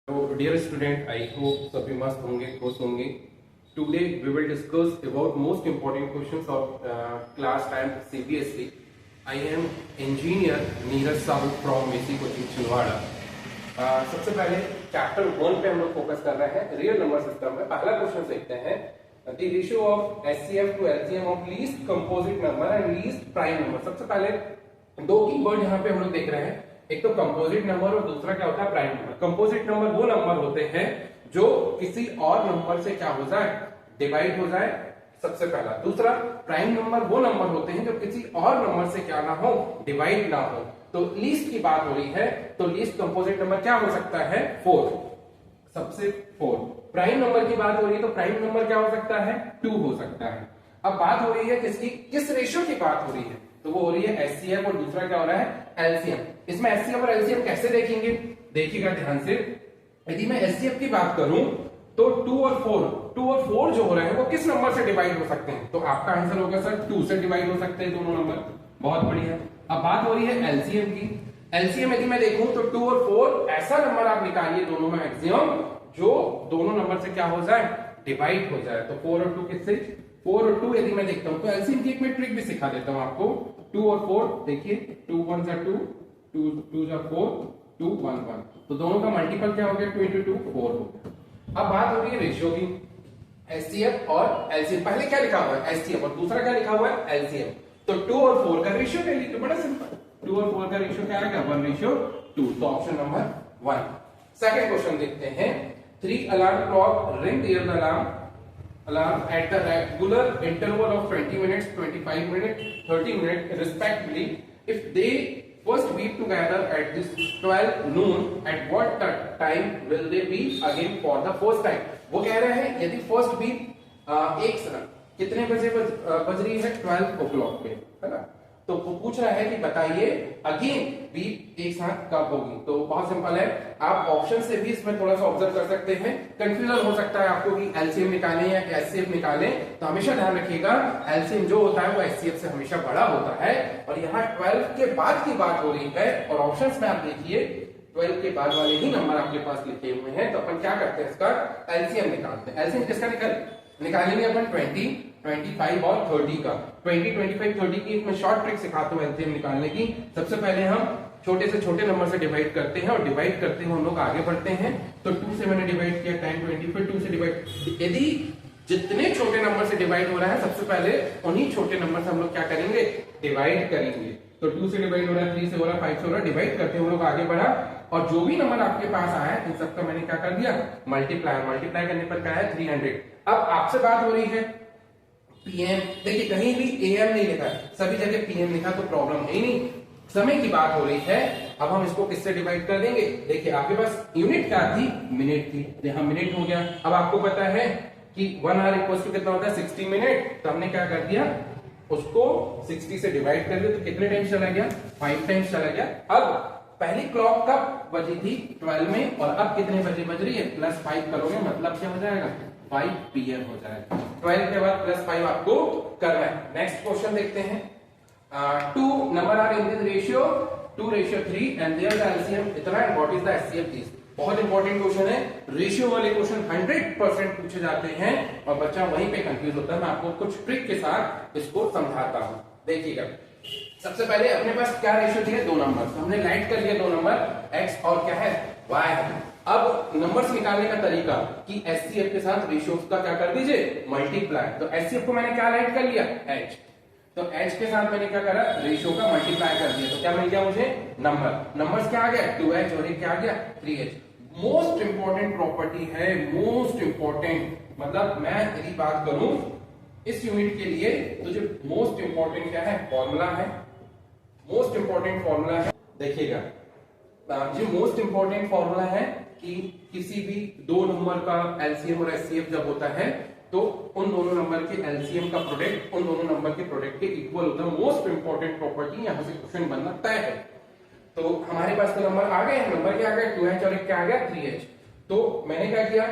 So, dear student, I hope सभी मस्त होंगे, खुश होंगे. Today we will discuss about most important questions of class 10th CBSE. I am engineer Neeraj Sahu from मेसी coaching Chhindwara. सबसे पहले चैप्टर 1 पे हम लोग फोकस कर रहे हैं रियल नंबर सिस्टम में. पहला क्वेश्चन देखते हैं. The ratio of HCF to LCM of least composite number and least prime number. सबसे पहले दो कीवर्ड यहाँ पे हम लोग देख रहे हैं. एक तो कंपोजिट नंबर और दूसरा क्या होता है प्राइम नंबर. कंपोजिट नंबर वो नंबर होते हैं जो किसी और नंबर से क्या हो जाए, डिवाइड हो जाए, सबसे पहला. दूसरा प्राइम नंबर वो नंबर होते हैं जो किसी और नंबर से क्या ना हो, डिवाइड ना हो. तो लीस्ट की बात हो रही है तो लीस्ट कंपोजिट नंबर क्या हो सकता है, 4, सबसे 4. प्राइम नंबर की बात हो रही है तो प्राइम नंबर क्या हो सकता है, 2 हो सकता है. अब बात हो रही है किसकी, किस रेशियो की बात हो रही है, तो वो हो रही है एचसीएफ और दूसरा क्या हो रहा है, एलसीएम. इसमें एचसीएफ और एलसीएम कैसे देखेंगे, देखिएगा ध्यान से. यदि मैं एचसीएफ की बात करूं तो 2 और 4 जो हो रहे हैं वो किस नंबर से डिवाइड हो सकते हैं, तो आपका आंसर होगा सर 2 से डिवाइड हो सकते हैं दोनों नंबर. बहुत बढ़िया. अब बात हो रही है एलसीएम की. एलसीएम यदि मैं देखूं तो 2 और 4 ऐसा नंबर आप निकालिए दोनों में मैक्सिमम जो दोनों नंबर से क्या हो जाए, डिवाइड हो जाए. तो 4 और 2 किससे, 4 और 2 यदि मैं देखता हूं तो एलसीएम की एक मैं ट्रिक भी सिखा देता हूं आपको. 2 और 4 देखिए, 2 1 जा 2, 2 2 जा 4, 2 1 1. तो दोनों का मल्टीपल क्या हो गया, 2 into 2 4 हो गया. अब बात हो रही है रेशियो की. एचसीएफ और एलसीएम, पहले क्या लिखा हुआ है एचसीएफ और दूसरा क्या लिखा हुआ है एलसीएम. तो 2 और 4 का रेशियो ले लीजिए, बड़ा सिंपल. 2 और 4 का रेशियो क्या आएगा, 1:2. तो ऑप्शन नंबर 1. सेकंड क्वेश्चन देखते हैं. 3 alarm clock ring near the alarm at the regular interval of 20 minutes, 25 minutes, 30 minutes respectively. If they first beep together at this 12 noon, at what time will they beep again for the first time? वो कह रहे हैं यदि first beep एक साथ कितने बजे बज रही है, 12 o'clock पे, है ना. तो वो पूछ रहा है कि बताइए अगेन बीप एक साथ कब होगी. तो बहुत सिंपल है, आप ऑप्शन से भी इसमें थोड़ा सा ऑब्जर्व कर सकते हैं. कंफ्यूजन हो सकता है आपको कि एलसीएम निकालें या एचसीएफ निकालें, तो हमेशा ध्यान रखिएगा एलसीएम जो होता है वो एचसीएफ से हमेशा बड़ा होता है. और यहाँ 12 के बाद की बात हो रही है और ऑप्शंस में आप देखिए 12 के बाद वाले ही नंबर आपके पास लिखे हुए हैं. तो अपन क्या करते हैं, इसका एलसीएम निकालते हैं. एलसीएम किसका निकालेंगे अपन, 20, 25 और 30 का. 20, 25, 30 की एक मैं शॉर्ट ट्रिक सिखाता हूं एलसीएम निकालने की. सबसे पहले हम छोटे से छोटे नंबर से डिवाइड करते हैं और डिवाइड करते हुए हम लोग आगे बढ़ते हैं. तो 2 से मैंने डिवाइड किया, 10, 20, फिर 2 से डिवाइड. यदि जितने छोटे नंबर से डिवाइड हो रहा है सबसे पहले उन्हीं छोटे नंबर से हम लोग क्या करेंगे, डिवाइड करेंगे. तो 2 से डिवाइड हो रहा है, 3 से हो रहा है, 5 से हो रहा है, डिवाइड करते हुए हम लोग आगे बढ़ा और जो भी नंबर आपके पास आया इन सबका मैंने क्या कर दिया, मल्टीप्लाई करने पर क्या है, 300. अब आपसे बात हो रही है पीएम, देखिए कहीं भी एएम नहीं लिखा है, सभी जगह पीएम लिखा, तो प्रॉब्लम है ही नहीं. समय की बात हो रही है. अब हम इसको किससे डिवाइड कर देंगे, देखिए आपके पास यूनिट क्या थी, मिनट थी, यहाँ मिनट हो गया. अब आपको पता है कि 1 आवर इक्वल टू कितना होता है, 60 मिनट. तो हमने क्या कर दिया, उसको 60 से डिवाइड कर दिया. तो कितने टाइम्स चला गया, 5 टाइम्स चला गया. अब पहली क्लॉक कब बजी थी, 12 में, और अब कितने बजे बज रही है, +5 करोगे, मतलब क्या हो जाएगा, 5 PM हो जाएगा. 12 के बाद +5 आपको करना है. नेक्स्ट क्वेश्चन देखते हैं. 2 number are in this ratio 2:3 and their the LCM इतना and what is the HCF this. बहुत इंपॉर्टेंट क्वेश्चन है. रेशियो वाले क्वेश्चन 100% पूछे जाते हैं और बच्चा वहीं पे कंफ्यूज होता है. मैं आपको कुछ ट्रिक के साथ इसको समझाता हूं, देखिएगा. सबसे पहले अपने पास क्या रेशियो दिए, 2 नंबर. तो हमने राइट कर लिया 2 नंबर, x और क्या है, y है. अब नंबर्स निकालने का तरीका कि एचसीएफ के साथ रेशियोज का क्या कर दीजिए, मल्टीप्लाई. तो एचसीएफ को मैंने क्या राइट कर लिया, h. तो h के साथ मैंने क्या करा, रेशियो का मल्टीप्लाई कर दिया. तो क्या मिल गया मुझे, नंबर्स क्या आ गया, 2h और एक क्या आ गया, 3h. मोस्ट इंपॉर्टेंट प्रॉपर्टी है, मोस्ट इंपॉर्टेंट. मतलब मैं यदि बात करूं इस यूनिट के लिए तो जो मोस्ट इंपॉर्टेंट क्या है, फॉर्मूला है. मोस्ट इंपॉर्टेंट फॉर्मूला है, देखिएगा. जो मोस्ट इंपॉर्टेंट फॉर्मूला है कि किसी भी दो नंबर का एलसीएम और एचसीएफ जब होता है तो उन दोनों नंबर के एलसीएम का प्रोडक्ट उन दोनों नंबर के प्रोडक्ट के इक्वल होता है. मोस्ट इंपॉर्टेंट प्रॉपर्टी, यहां से क्वेश्चन बनना तय है. तो हमारे पास तो नंबर आ गए, नंबर क्या आ गया, 2h और एक क्या आ गया, 3h. तो मैंने क्या किया,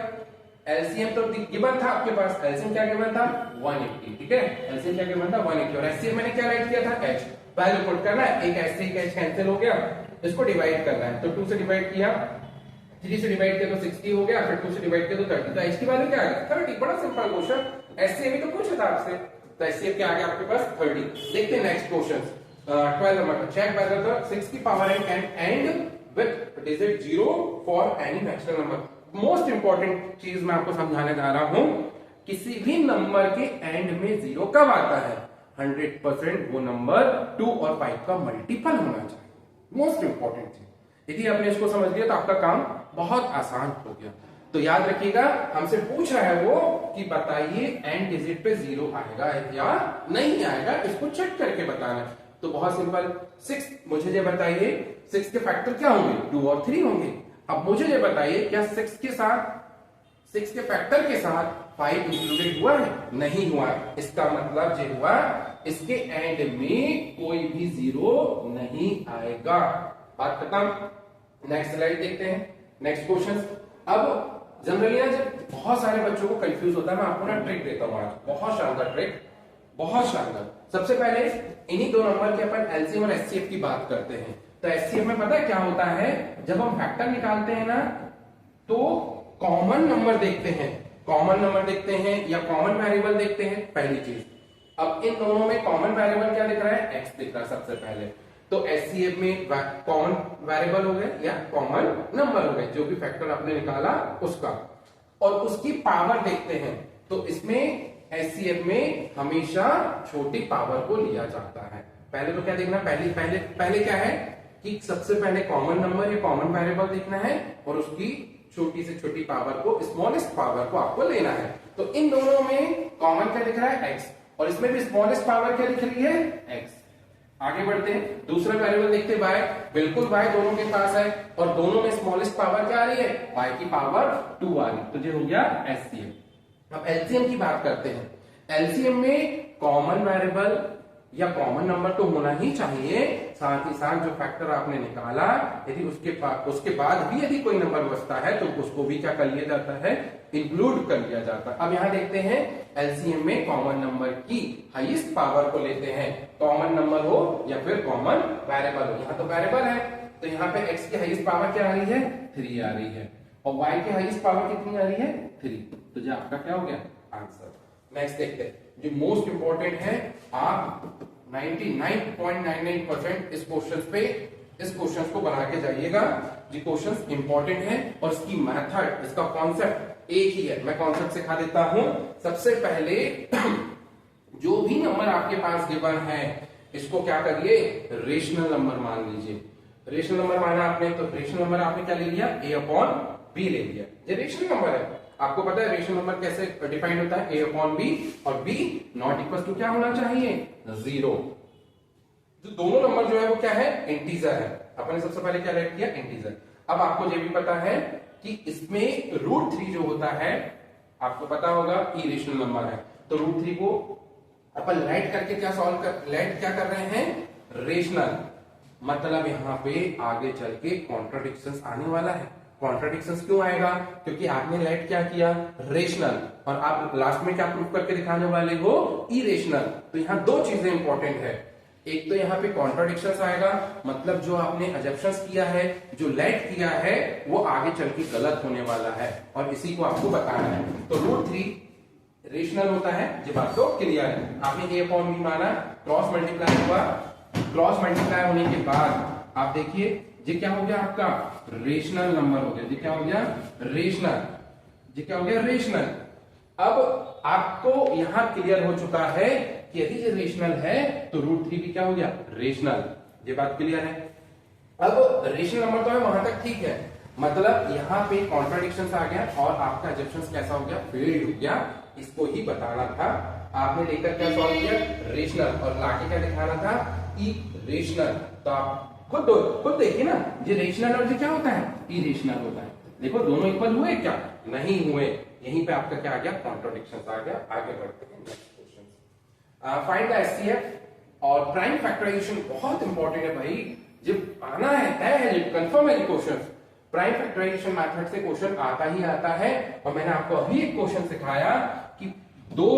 एलसीएम तो गिवन था आपके पास, एलसीएम क्या गिवन था, 180. ठीक है, एलसीएम क्या गिवन था, 180. और एचसीएफ मैंने क्या राइट किया था, h. वैल्यू पुट करना है, एक h से एक h कैंसिल हो गया, इसको डिवाइड करना है. तो 2 से डिवाइड किया, 3 से डिवाइड किया तो 60 हो गया, फिर 2 से डिवाइड किया तो 30, तो h की वैल्यू क्या आ गई 30। बड़ा सिंपल क्वेश्चन, एचसीएफ तो पूछा था आपसे, तो एचसीएफ क्या आ गया आपके पास 30। देखते हैं next question 12 number, check whether the 6 की power n can end with digit 0 for any natural number। Most important चीज मैं आपको समझाने जा रहा हूं, किसी भी नंबर के एंड में जीरो कब आता है, 100% वो नंबर 2 और 5 का मल्टीपल होना चाहिए। मोस्ट इंपॉर्टेंट चीज, यदि आपने इसको समझ लिया तो आपका काम बहुत आसान हो गया। तो याद रखिएगा, हमसे पूछ रहा है वो कि बताइए एंड डिजिट पे जीरो आएगा या नहीं आएगा, इसको चेक करके बताना है। तो बहुत सिंपल, 6 मुझे ये बताइए 6 के फैक्टर क्या होंगे, 2 और 3 होंगे। अब मुझे ये बताइए क्या 6 के फैक्टर के साथ 5 इंक्लूडेड हुआ है, नहीं हुआ। इसका मतलब ये हुआ इसके एंड में कोई भी जीरो नहीं आएगा। बात खत्म। नेक्स्ट स्लाइड देखते हैं, नेक्स्ट क्वेश्चन। अब जनरली ना जब बहुत सारे बच्चों को कंफ्यूज होता है, मैं आपको ना ट्रिक देता हूं आज, बहुत शानदार ट्रिक, बहुत शानदार। सबसे पहले इन्हीं दो नंबर के अपन एलसीएम और एचसीएफ की बात करते हैं। तो एचसीएफ में पता है क्या होता है, जब हम फैक्टर निकालते हैं ना तो कॉमन नंबर देखते हैं, कॉमन नंबर देखते हैं या कॉमन वेरिएबल देखते हैं, पहली चीज। अब इन दोनों में कॉमन वेरिएबल क्या दिख रहा है, एक्स दिख रहा है सबसे पहले। तो एचसीएफ में कॉमन वेरिएबल हो गए या कॉमन नंबर हो गए, जो भी फैक्टर आपने निकाला उसका, और उसकी पावर देखते हैं। तो इसमें एचसीएफ में हमेशा छोटी पावर को लिया जाता है। पहले तो क्या देखना, पहले क्या है कि सबसे पहले कॉमन नंबर या कॉमन वेरिएबल देखना है और उसकी छोटी से छोटी पावर को, स्मॉलेस्ट पावर को आपको लेना है। तो इन दोनों में कॉमन क्या दिख रहा है, एक्स, और इसमें भी स्मॉलेस्ट पावर क्या दिख रही है, एक्स। आगे बढ़ते हैं, दूसरा वेरिएबल देखते हैं वाई। बिल्कुल वाई दोनों के पास है और दोनों में स्मॉलेस्ट पावर क्या आ रही है, वाई की पावर 2 आ रही, तो ये हो गया एचसीएफ। अब एलसीएम की बात करते हैं। एलसीएम में कॉमन वेरिएबल या कॉमन नंबर तो होना ही चाहिए, साथ ही साथ जो फैक्टर आपने निकाला यदि उसके बाद भी यदि कोई नंबर बचता है तो उसको भी क्या कर लिया जाता है, इंक्लूड कर लिया जाता है। अब यहां देखते हैं एलसीएम में कॉमन नंबर की हाईएस्ट पावर को लेते हैं, कॉमन नंबर हो या फिर कॉमन वेरिएबल हो। यहाँ तो वेरिएबल है तो यहाँ पे एक्स की हाईएस्ट पावर क्या आ रही है, 3 आ रही है, और वाई की हाईएस्ट पावर कितनी आ रही है, 3। तो जो आपका क्या हो गया आंसर। नेक्स्ट देखते हैं, जो मोस्ट इंपॉर्टेंट है, आप 99.99% इस क्वेश्चन को बना के जाइएगा। ये क्वेश्चन इंपॉर्टेंट है और इसकी मेथड, इसका कॉन्सेप्ट एक ही है। मैं कॉन्सेप्ट सिखा देता हूं। सबसे पहले जो भी नंबर आपके पास गिवन है इसको क्या करिए, रेशनल नंबर मान लीजिए। रेशनल नंबर माना आपने, तो रेशनल नंबर आपने क्या ले लिया, a/b ले लिया। ये रेशनल नंबर है। आपको पता है रेशनल नंबर कैसे डिफाइन होता है, a/b, और b नॉट इक्वल टू क्या होना चाहिए, 0। तो दोनों नंबर जो है वो क्या है, इंटीजर है। अपने सबसे पहले क्या राइट किया, इंटीजर। अब आपको ये भी पता है कि इसमें √3 जो होता है, आपको पता होगा इरेशनल नंबर है, तो √3 को अपन लेट करके क्या सॉल्व कर, लेट क्या कर रहे हैं, रेशनल। मतलब यहां पे आगे चल के कॉन्ट्राडिक्शंस आने वाला है। कॉन्ट्राडिक्शंस क्यों आएगा, क्योंकि आपने लेट क्या किया, रेशनल, और आप लास्ट में क्या प्रूफ करके दिखाने वाले हो, इरेशनल। तो यहाँ दो चीजें इंपॉर्टेंट है, एक तो यहाँ पे कॉन्ट्राडिक्शंस आएगा, मतलब जो आपने अजम्पशंस किया है, जो लेट किया है, वो आगे चल के गलत होने वाला है, और इसी को आपको बताना है। तो √3 रेशनल होता है, ये बात तो क्लियर है। आपने a/b माना, क्रॉस मल्टीप्लाई हुआ, क्रॉस मल्टीप्लाई होने के बाद आप देखिए ये क्या हो गया, आपका रेशनल नंबर हो गया। ये क्या हो गया, रेशनल। ये क्या हो गया, रेशनल। अब आपको यहां क्लियर हो चुका है कि यदि ये रेशनल है तो √3 भी क्या हो गया, रेशनल। ये बात क्लियर है। अब रेशनल नंबर तो है, वहां तक ठीक है, मतलब यहां पे कॉन्ट्राडिक्शंस आ गया और आपका अजम्पशंस कैसा हो गया, फेल्ड हो गया। इसको ही बताना था। आपने लेकर क्या सॉल्व किया, रेशनल, और लाके क्या दिखाना था, इरेशनल। तो आप खुद देखिए ना, ये रेशनल और ये क्या होता है, इरेशनल होता है। देखो दोनों इक्वल हुए क्या, नहीं हुए। यहीं पे आपका क्या आ गया, कॉन्ट्राडिक्शंस आ गया। आगे बढ़ते हैं next question. Find the HCF और प्राइम फैक्टराइजेशन बहुत इंपॉर्टेंट है भाई, जब आना है कंफर्म है क्वेश्चन। प्राइम फैक्टराइजेशन मेथड से क्वेश्चन आता ही आता है, और मैंने आपको अभी एक क्वेश्चन सिखाया कि दो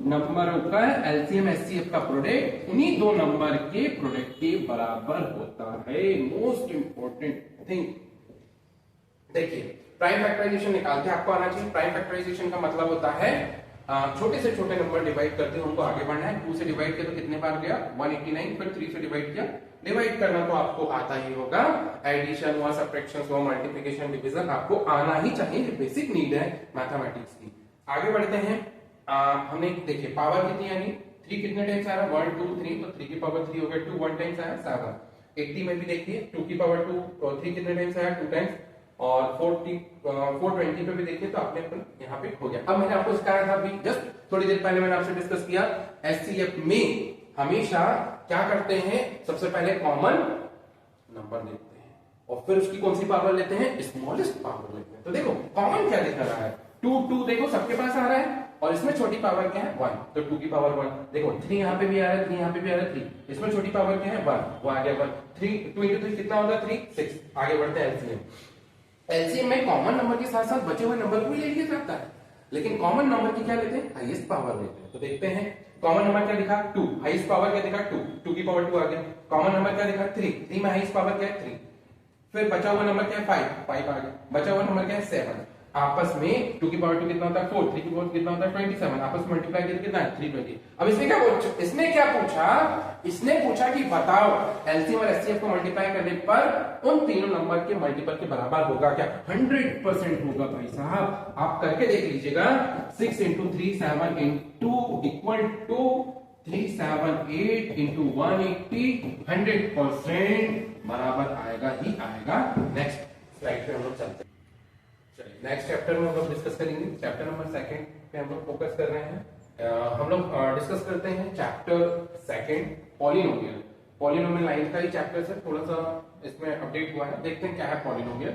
नंबरों का एलसीएम एचसीएफ का प्रोडक्ट उन्हीं दो नंबर के प्रोडक्ट के बराबर होता है। मोस्ट इंपॉर्टेंट थिंग, देखिए प्राइम फैक्टराइजेशन निकालते आपको आना चाहिए। प्राइम फैक्टराइजेशन का मतलब होता है छोटे से छोटे नंबर डिवाइड करते हैं उनको आगे बढ़ना है। 2 से डिवाइड किया तो कितने बार गया 189, फिर 3 से डिवाइड किया। डिवाइड करना तो आपको आता ही होगा, एडिशन हुआ, सब्ट्रैक्शन हुआ, मल्टीप्लिकेशन, डिवीजन आपको आना ही चाहिए, बेसिक नीड है मैथमेटिक्स की। आगे बढ़ते हैं। हमने देखिए पावर कितनी आनी, 3 कितने टाइम्स आ रहा है 1 2 3, तो 3 की पावर 3 हो गया 2, 1 टाइम्स आया 7। 80 में भी देखिए 2 की पावर 2 और 3 कितने टाइम्स आया 2 टाइम्स, और 420 पे भी देखिए तो आपने अपन यहाँ पे हो गया। अब मैंने आपको सिखाया था अभी जस्ट थोड़ी देर पहले मैंने आपसे डिस्कस किया, एचसीएफ में हमेशा क्या करते हैं, सबसे पहले कॉमन नंबर लेते हैं और फिर उसकी कौन सी पावर लेते हैं, स्मॉलेस्ट पावर लेते हैं। तो देखो कॉमन क्या दिखा रहा है 2 देखो सबके पास आ रहा है, और इसमें छोटी पावर क्या है 1, तो 2 की पावर 1। देखो 3 यहाँ पे भी आ रहा है, 3 यहाँ पे भी आ रहा है 3, इसमें छोटी पावर क्या है 1, वो आ गया 1। 3 2 into 3 कितना होगा 3 6। आगे बढ़ते हैं एलसीएम। एलसीएम में कॉमन नंबर के साथ साथ बचे हुए नंबर को भी ले लिया जाता है, लेकिन कॉमन नंबर की क्या लेते हैं, हाईएस्ट पावर लेते हैं। तो देखते हैं कॉमन नंबर क्या दिखा 2, हाईएस्ट पावर क्या दिखा 2, 2 की पावर 2 आ गया। कॉमन नंबर क्या दिखा 3, 3 में हाईएस्ट पावर क्या है 3। फिर बचा हुआ नंबर क्या है 5, 5 आ गया। बचा हुआ नंबर क्या है 7। आपस में 2 की पावर 2 कितना होता है 4, 3 की पावर कितना होता है 27, आपस में मल्टीप्लाई करके कितना है 320। अब इसने क्या पूछा, इसने पूछा कि बताओ एलसीएम और एचसीएफ को मल्टीप्लाई करने पर उन तीनों नंबर के मल्टीपल के बराबर होगा क्या, 100% होगा भाई साहब। आप करके देख लीजिएगा, 6 into 3 7 into equal to 378 into 180, 100% बराबर आएगा ही आएगा। नेक्स्ट स्लाइड पे हम लोग चलते हैं। चलिए नेक्स्ट चैप्टर में हम लोग डिस्कस करेंगे, चैप्टर नंबर 2 पे हम लोग फोकस कर रहे हैं। हम लोग डिस्कस करते हैं चैप्टर 2 पॉलिनोमियल। पॉलिनोमियल लाइन का ही चैप्टर है, थोड़ा सा इसमें अपडेट हुआ है। देखते हैं क्या है पॉलिनोमियल।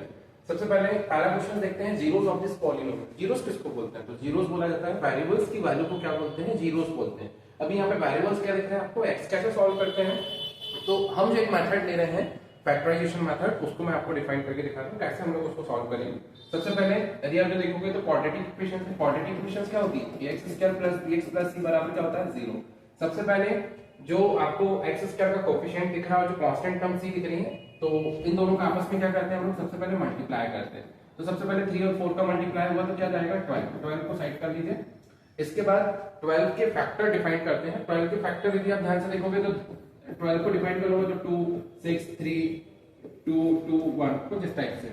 सबसे पहले पहला क्वेश्चन देखते हैं, zeros of this polynomial. Zeros किसको बोलते हैं, तो जीरोस बोला जाता है वेरिएबल्स की वैल्यू को क्या बोलते हैं, जीरोस बोलते हैं। अभी यहाँ पे वेरिएबल्स क्या दिख रहा है आपको, एक्स कैसे सॉल्व करते हैं। तो हम जो एक मेथड ले रहे हैं फैक्टराइजेशन मेथड, उसको मैं आपको डिफाइन करके दिखा दूं कैसे हम लोग उसको सॉल्व करेंगे। सबसे पहले यदि आप जो देखोगे तो क्वाड्रेटिक इक्वेशन है, क्वाड्रेटिक इक्वेशन क्या होती है, ax square plus bx plus c बराबर क्या होता है 0। सबसे पहले जो आपको x स्क्वायर का कोएफिशिएंट दिख रहा है और जो कांस्टेंट टर्म c दिख रही है, तो इन दोनों का आपस में क्या करते हैं हम लोग, सबसे पहले मल्टीप्लाई करते हैं। तो सबसे पहले 3 और 4 का मल्टीप्लाई हुआ तो क्या जाएगा 12, 12 को साइड कर लीजिए। इसके बाद 12 के फैक्टर डिफाइन करते हैं। 12 के फैक्टर यदि आप ध्यान से देखोगे तो 12 को डिफाइन करोगे तो 2 6 3 2 2 1 कुछ इस टाइप से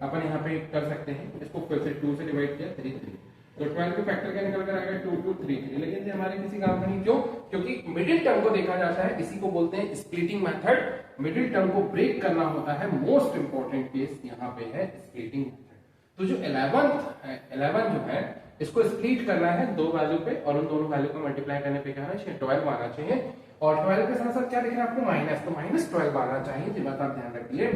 अपन यहाँ पे कर सकते हैं। इसको फिर से 2 से डिवाइड किया 3 3, तो 12 के फैक्टर क्या निकल कर आएगा 2 2 3 3, लेकिन ये हमारे किसी काम का नहीं। क्यों, क्योंकि मिडिल टर्म को देखा जाता है, इसी को बोलते हैं स्प्लिटिंग मेथड। मिडिल टर्म को ब्रेक करना होता है, मोस्ट इंपॉर्टेंट केस यहाँ पे है स्प्लिटिंग मेथड। तो जो 11 जो है इसको स्प्लिट करना है 2 वैल्यू पे, और उन दोनों वैल्यू को मल्टीप्लाई करने पे क्या है 12 आना चाहिए। और 12 के साथ साथ क्या दिख रहा है आपको माइनस, तो -12 आना चाहिए, ये बात आप ध्यान रखिए।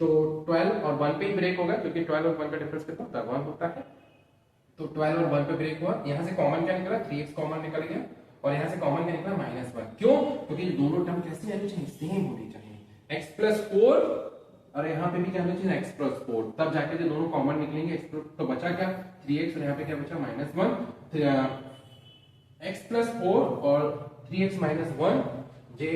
तो 12 और 1 पे ही ब्रेक होगा, क्योंकि 12 और 1 का डिफरेंस कितना होता है 1 होता है। तो 12 और 1 पे ब्रेक हुआ, यहाँ से कॉमन क्या निकला 3x कॉमन निकल गया, और यहाँ से कॉमन क्या निकला -1। क्यों, क्योंकि दोनों टर्म कैसी आनी चाहिए, सेम होनी चाहिए। x प्लस 4 और यहाँ पे भी क्या होना चाहिए x प्लस 4, तब जाके जो दोनों कॉमन निकलेंगे। तो बचा क्या 3x और यहाँ पे क्या बचा -1। x प्लस 4 और 3x -1, जे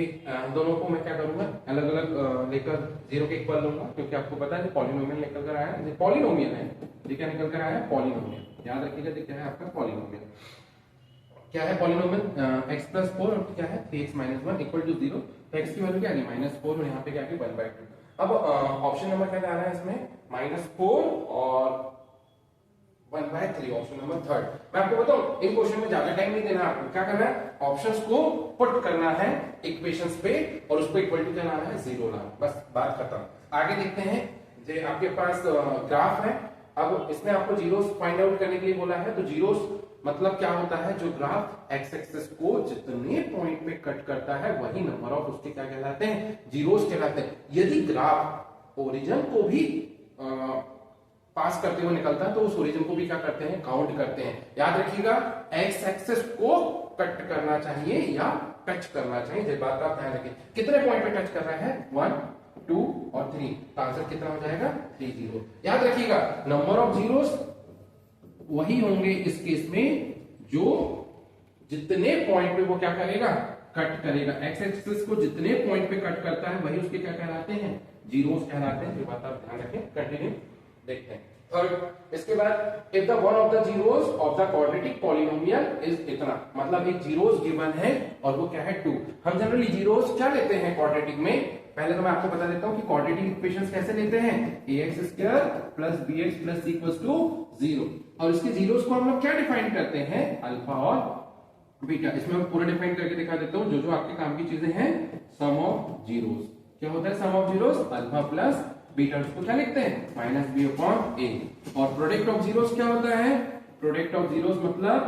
दोनों को मैं क्या करूंगा अलग अलग लेकर 0 के इक्वल लूंगा, क्योंकि आपको पता है पॉलिनोमियल निकल कर आया है, ये पॉलिनोमियल है, ये क्या निकल कर आया है पॉलिनोमियल। याद रखिएगा ये क्या है आपका पॉलिनोमियल। क्या है पॉलिनोमियल, x प्लस 4 और क्या है 3x -1 इक्वल टू 0। तो x की वैल्यू क्या आ गई -4 और यहाँ पे क्या आ गई 1/2। अब ऑप्शन नंबर क्या आ रहा है इसमें -4 और 1/3, ऑप्शन नंबर 3। मैं आपको बताऊं इन क्वेश्चन में ज्यादा टाइम नहीं देना, आपको क्या करना है ऑप्शंस को पुट करना है इक्वेशंस पे और उसको इक्वल टू क्या लाना है 0 लाना, बस बात खत्म। आगे देखते हैं, जो आपके पास ग्राफ है। अब इसमें आपको जीरोस फाइंड आउट करने के लिए बोला है, तो जीरोस मतलब क्या होता है, जो ग्राफ एक्स एक्सिस को जितने पॉइंट पे कट करता है वही नंबर ऑफ उसके क्या कहलाते हैं, जीरोस कहलाते हैं। यदि ग्राफ ओरिजिन को भी पास करते हुए निकलता है तो उस ओरिजिन को भी क्या करते हैं, काउंट करते हैं। याद रखिएगा एक्स एक्सिस को कट करना चाहिए या टच करना चाहिए, ये बात आप ध्यान रखिए। कितने पॉइंट पे टच कर रहा है 1 2 और 3, तो आंसर कितना हो जाएगा 3 0। याद रखिएगा नंबर ऑफ जीरोस वही होंगे इस केस में जो जितने पॉइंट पे वो क्या करेगा, कट करेगा। एक्स एक्सिस को जितने पॉइंट पे कट करता है वही उसके क्या कहलाते हैं, जीरोस कहलाते हैं। ये बात आप ध्यान रखें। कंटिन्यू देखते हैं थर्ड। इसके बाद if the one of the zeros of the quadratic polynomial is इतना, मतलब एक जीरोस गिवन है और वो क्या है 2। हम जनरली जीरोस क्या लेते हैं क्वाड्रेटिक में, पहले तो मैं आपको बता देता हूं कि क्वाड्रेटिक इक्वेशंस कैसे लेते हैं, ax² plus bx plus c equals to 0, और इसके जीरोस को हम लोग क्या डिफाइन करते हैं, अल्फा और बीटा। इसमें मैं पूरा डिफाइन करके दिखा देता हूं, जो जो आपके काम की चीजें हैं। सम ऑफ जीरोस क्या होता है, sum of zeros alpha plus beta, उसको क्या लिखते हैं माइनस बी अपॉन ए। और प्रोडक्ट ऑफ जीरोस क्या होता है, प्रोडक्ट ऑफ जीरोस मतलब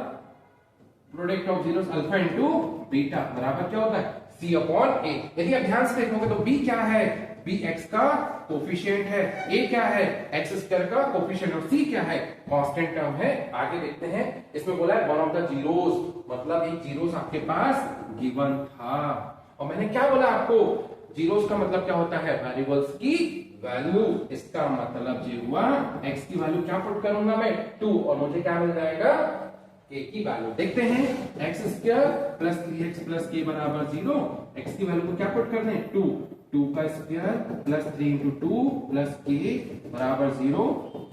product of zeros alpha into beta बराबर क्या होता है c अपॉन ए। यदि आप ध्यान से देखोगे तो b क्या है, b x का कोफिशिएंट है, a क्या है x स्क्वायर का कोफिशिएंट, और c क्या है कांस्टेंट टर्म है। आगे देखते हैं, इसमें बोला है वन ऑफ द जीरोस, मतलब एक जीरोस आपके पास गिवन था। और मैंने क्या बोला आपको, जीरोस का मतलब क्या होता है, वेरिएबल्स की वैल्यू। इसका मतलब ये हुआ x की वैल्यू क्या पुट करूंगा मैं 2, और मुझे क्या मिल जाएगा a की वैल्यू। देखते हैं x² plus 3x plus k बराबर 0, x की वैल्यू को क्या पुट कर दें 2, 2 का square plus 3 into 2 plus k बराबर 0,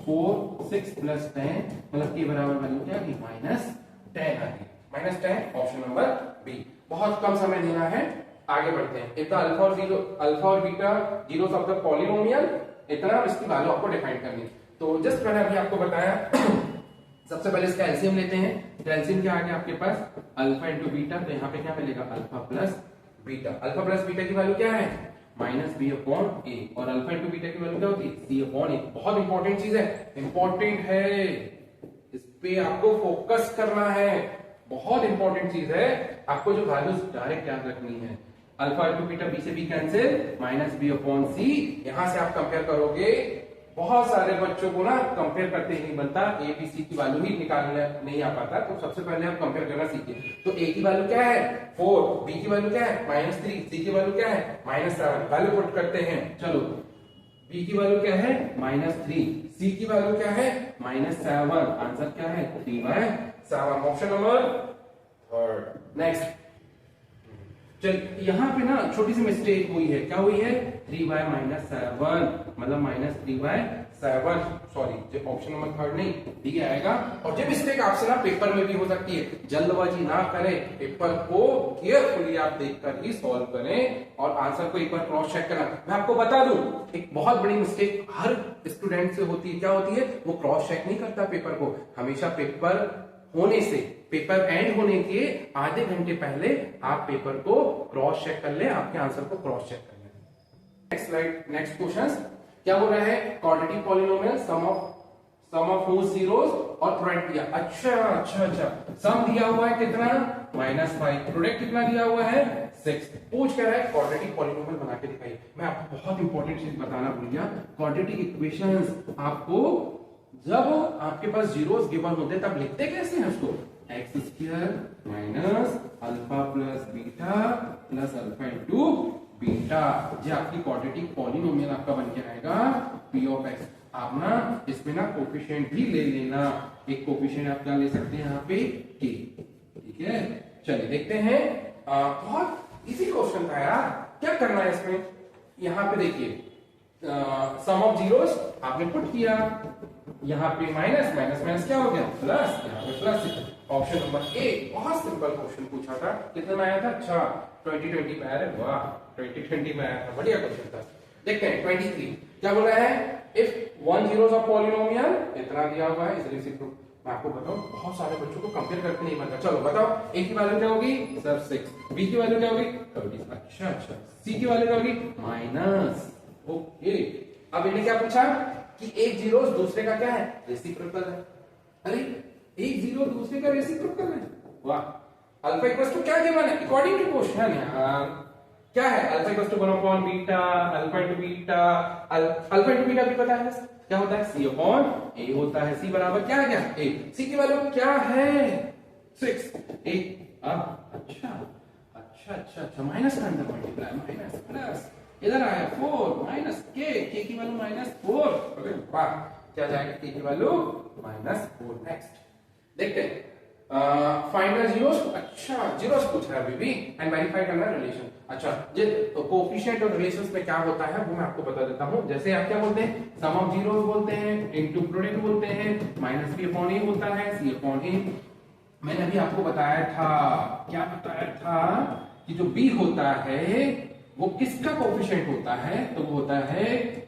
4 6 प्लस 10 मतलब k बराबर वैल्यू क्या आ माइनस 10 आ गई, माइनस 10 ऑप्शन नंबर बी। बहुत कम समय देना है, आगे बढ़ते हैं। इफ द अल्फा और beta zeros of the polynomial इतना, इसकी वैल्यू आपको डिफाइन करनी। तो जस्ट मैंने अभी आपको बताया सबसे पहले इसका एलसीएम लेते हैं। तो एलसीएम क्या आ गया आपके पास, अल्फा इंटू बीटा, तो यहाँ पे क्या मिलेगा alpha plus beta. Alpha plus beta की वैल्यू क्या है माइनस बी अपॉन ए, और अल्फा इंटू बीटा की वैल्यू क्या होती है सी अपॉन ए। बहुत इंपॉर्टेंट चीज है, इंपॉर्टेंट है, इस पे आपको फोकस करना है, बहुत इंपॉर्टेंट चीज है। आपको जो वैल्यूज डायरेक्ट याद रखनी है, अल्फा इंटू बीटा, बी से B cancel, minus B upon C. यहां से आप कंपेयर करोगे, बहुत सारे बच्चों को ना कंपेयर करते ही नहीं बनता, ए बी सी की वैल्यू ही निकालने नहीं आ पाता। तो सबसे पहले आप कंपेयर करना सीखिए। तो ए की वैल्यू क्या है 4, बी की वैल्यू क्या है -3, सी की वैल्यू क्या है -7। वैल्यू पुट करते हैं, चलो बी की वैल्यू क्या है -3, सी की वैल्यू क्या है -7, आंसर क्या है 3/7, ऑप्शन नंबर थर्ड। नेक्स्ट, चल यहाँ पे ना छोटी सी मिस्टेक हुई है, क्या हुई है 3/-7, मतलब -3/7, सॉरी ऑप्शन नंबर थर्ड नहीं डी आएगा। और ये मिस्टेक आपसे ना पेपर में भी हो सकती है, जल्दबाजी ना करें, पेपर को केयरफुली आप देखकर ही सॉल्व करें और आंसर को एक बार क्रॉस चेक करना। मैं आपको बता दूं, एक बहुत बड़ी मिस्टेक हर स्टूडेंट से होती है, क्या होती है, वो क्रॉस चेक नहीं करता पेपर को। हमेशा पेपर होने से, पेपर एंड होने के आधे घंटे पहले आप पेपर को क्रॉस चेक कर ले, आपके आंसर को क्रॉस चेक कर ले। नेक्स्ट स्लाइड, नेक्स्ट क्वेश्चन क्या हो रहा है, quadratic polynomial sum of whose zeros और प्रोडक्ट दिया। अच्छा, सम दिया हुआ है कितना -5, प्रोडक्ट कितना दिया हुआ है 6। पूछ कर रहा है क्वाड्रेटिक पॉलिनोमियल बना के दिखाइए। मैं आपको बहुत इंपॉर्टेंट चीज बताना भूल गया, क्वाड्रेटिक इक्वेशंस आपको जब आपके पास जीरोस गिवन होते तब लिखते कैसे हैं उसको, x² minus alpha plus beta plus alpha into beta. जो आपकी क्वाड्रेटिक पॉलिनोमियल आपका बन के आएगा p ऑफ x। आप ना इसमें ना कोफिशिएंट भी ले लेना, एक कोफिशिएंट आप क्या ले सकते हैं यहाँ पे k, ठीक है। चलिए देखते हैं, बहुत इजी क्वेश्चन था यार, क्या करना है इसमें। यहाँ पे देखिए सम ऑफ जीरोस आपने पुट किया, यहाँ पे माइनस माइनस माइनस क्या हो गया प्लस, यहाँ पे प्लस। ऑप्शन नंबर ए, बहुत सिंपल क्वेश्चन पूछा था, कितने में आया था, अच्छा 2020 में आया, वाह 2020 में आया था, बढ़िया क्वेश्चन था। देखते हैं 23 क्या बोला है, if one zeros of polynomial इतना दिया हुआ है, इस रेसिप्रोकल। मैं आपको बताऊं बहुत सारे बच्चों को कंपेयर करके नहीं बनता। चलो बताओ, ए की वैल्यू क्या होगी सर 6, बी की वैल्यू क्या होगी 30, अच्छा, सी की वैल्यू क्या होगी माइनस, ओके। अब इन्हें क्या पूछा कि एक जीरो दूसरे का क्या है रेसिप्रोकल है। अरे एक जीरो दूसरे का रेसिप्रोकल है, वाह। अल्फा इक्वल्स टू क्या गिवन है अकॉर्डिंग टू क्वेश्चन यार, क्या है अल्फा इक्वल्स टू 1/बीटा, alpha into beta, alpha into beta भी पता है क्या होता है c अपॉन a होता है, c बराबर क्या आ गया a, c की वैल्यू क्या है 6, a अच्छा माइनस का अंदर मल्टीप्लाई, माइनस प्लस इधर आया 4 माइनस k की वैल्यू -4, अरे वाह क्या जाएगा k की वैल्यू -4। नेक्स्ट देखते हैं फाइंड द जीरोस। अच्छा, जीरोस पूछ रहा है अभी भी, एंड वेरीफाई करना रिलेशन। अच्छा, ये कोएफिशिएंट और रिलेशंस में क्या होता है वो मैं आपको बता देता हूं। जैसे आप क्या बोलते हैं, सम ऑफ जीरोस बोलते हैं, इनटू प्रोडक्ट बोलते हैं, माइनस बी अपॉन ए होता है, सी अपॉन ए। मैंने अभी आपको बताया था, क्या बताया था, कि जो बी होता है वो किसका कोएफिशिएंट होता है, तो वो होता है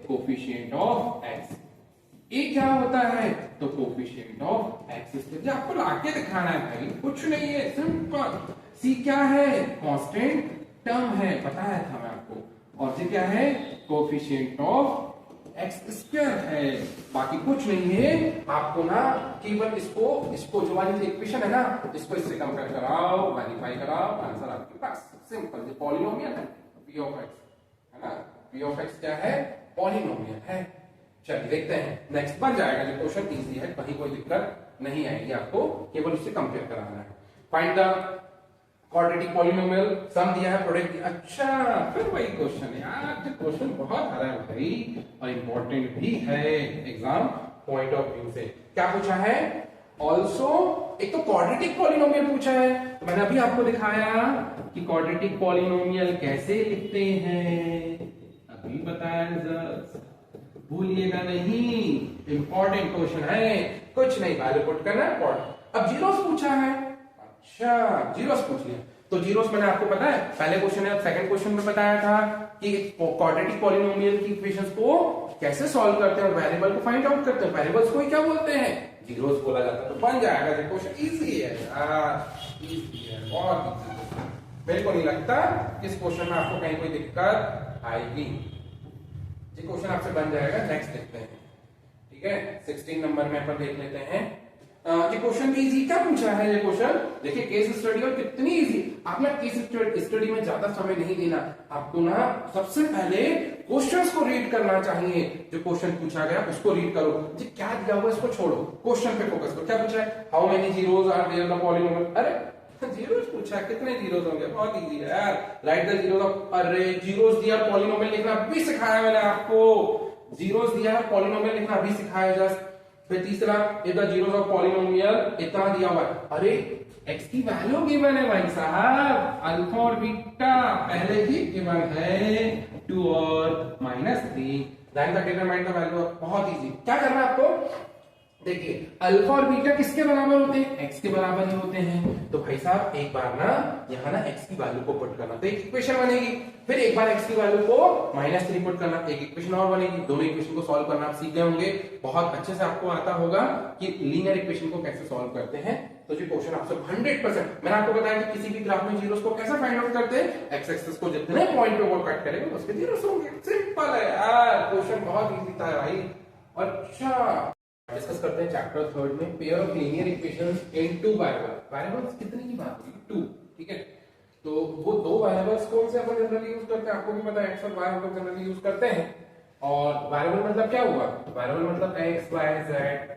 कोएफिशिएंट ऑफ एक्स। ए क्या होता है, तो कोएफिशिएंट ऑफ एक्स स्क्वायर। आपको लाके दिखाना है भाई, कुछ नहीं है, सिंपल। सी क्या है, कांस्टेंट टर्म है, बताया था मैं आपको। और ये क्या है, कोएफिशिएंट ऑफ एक्स स्क्वायर है, बाकी कुछ नहीं है। आपको ना केवल इसको जो वाली इक्वेशन है ना, इसको इससे कंपेयर कराओ, वेरीफाई कराओ, आंसर आपके पास। सिंपल, ये पॉलिनोमियल है, पी ऑफ एक्स है ना, पी ऑफ एक्स क्या है, पॉलिनोमियल है। चलिए देखते हैं नेक्स्ट बन जाएगा। जो क्वेश्चन इजी है, कहीं कोई दिक्कत नहीं आएगी आपको, केवल उससे कंपेयर कराना है। फाइंड द क्वाड्रेटिक पॉलिनोमियल, सम दिया है, प्रोडक्ट दिया। अच्छा, फिर वही क्वेश्चन है यार, जो क्वेश्चन बहुत आ रहा है भाई और इंपॉर्टेंट भी है एग्जाम पॉइंट ऑफ व्यू से। क्या पूछा है, ऑल्सो, एक तो क्वाड्रेटिक पॉलिनोमियल पूछा है, तो मैंने अभी आपको दिखाया कि क्वाड्रेटिक पॉलिनोमियल कैसे लिखते हैं, अभी बताया रिजल्ट, भूलिएगा नहीं, इंपॉर्टेंट क्वेश्चन है, कुछ नहीं, वैल्यू पुट करना है इंपॉर्टेंट। अब जीरोस पूछा है, अच्छा जीरोस पूछ लिया, तो जीरोस मैंने आपको पता है पहले क्वेश्चन है, सेकंड क्वेश्चन में बताया था कि क्वाड्रेटिक पॉलिनोमियल की इक्वेशंस को कैसे सॉल्व करते हैं और वेरिएबल को फाइंड आउट करते हैं। वेरिएबल्स को ही क्या बोलते हैं, जीरोस बोला जाता है। तो बन जाएगा, ये क्वेश्चन इजी है यार, इजी है, बहुत इजी। मेरे को नहीं लगता इस क्वेश्चन में आपको कहीं कोई दिक्कत आएगी, ये क्वेश्चन आपसे बन जाएगा। नेक्स्ट देखते हैं, ठीक है, 16 नंबर में अपन देख लेते हैं। ये क्वेश्चन भी इजी, क्या पूछा है ये क्वेश्चन, देखिए केस स्टडी, और कितनी इजी। आप ना केस स्टडी में ज्यादा समय नहीं देना, आपको ना सबसे पहले क्वेश्चंस को रीड करना चाहिए। जो क्वेश्चन पूछा गया उसको रीड करो, जी क्या दिया हुआ इसको छोड़ो, क्वेश्चन पे फोकस करो। क्या पूछा है, how many zeros are there in the polynomial. अरे जीरोस पूछा है, कितने जीरोस होंगे, बहुत इजी है यार, राइट द जीरोस ऑफ, अरे जीरोस दिया, पॉलिनोमियल लिखना भी सिखाया मैंने आपको, जीरोस दिया है, पॉलिनोमियल लिखना भी सिखाया जस्ट। फिर तीसरा, if the zeros of polynomial, इतना दिया हुआ है, अरे एक्स की वैल्यू गिवन है भाई साहब, अल्फा और बीटा पहले ही गिवन है, 2 और -3, then the determine the value. बहुत इजी, क्या करना है आपको, देखिए अल्फा और बीटा किसके बराबर होते हैं, एक्स के बराबर ही होते हैं। तो भाई साहब एक बार ना यहाँ ना एक्स की वैल्यू को पुट करना, तो एक इक्वेशन बनेगी। फिर एक बार एक्स की वैल्यू को -3 पुट करना, एक इक्वेशन और बनेगी। दोनों इक्वेशन को सॉल्व करना आप सीख गए होंगे, बहुत अच्छे से आपको आता होगा कि लीनियर इक्वेशन को कैसे सॉल्व करते हैं। तो ये क्वेश्चन आपसे 100%, मैंने आपको बताया कि किसी भी ग्राफ में जीरोस को कैसे फाइंड आउट करते हैं, एक्स एक्सिस को जितने पॉइंट पे वो कट करेगा उसके जीरोस होंगे। सिंपल है यार, क्वेश्चन बहुत इजी था भाई। अच्छा, डिस्कस करते हैं चैप्टर 3 में, pair of linear equations in two variables. Variables कितने की बात होगी, 2, ठीक है। तो वो दो वेरिएबल्स कौन से अपन जनरली यूज करते हैं, आपको भी पता है, एक्स और वाई हम लोग जनरली यूज करते हैं। और वेरिएबल मतलब क्या हुआ, वेरिएबल मतलब एक्स वाई जेड,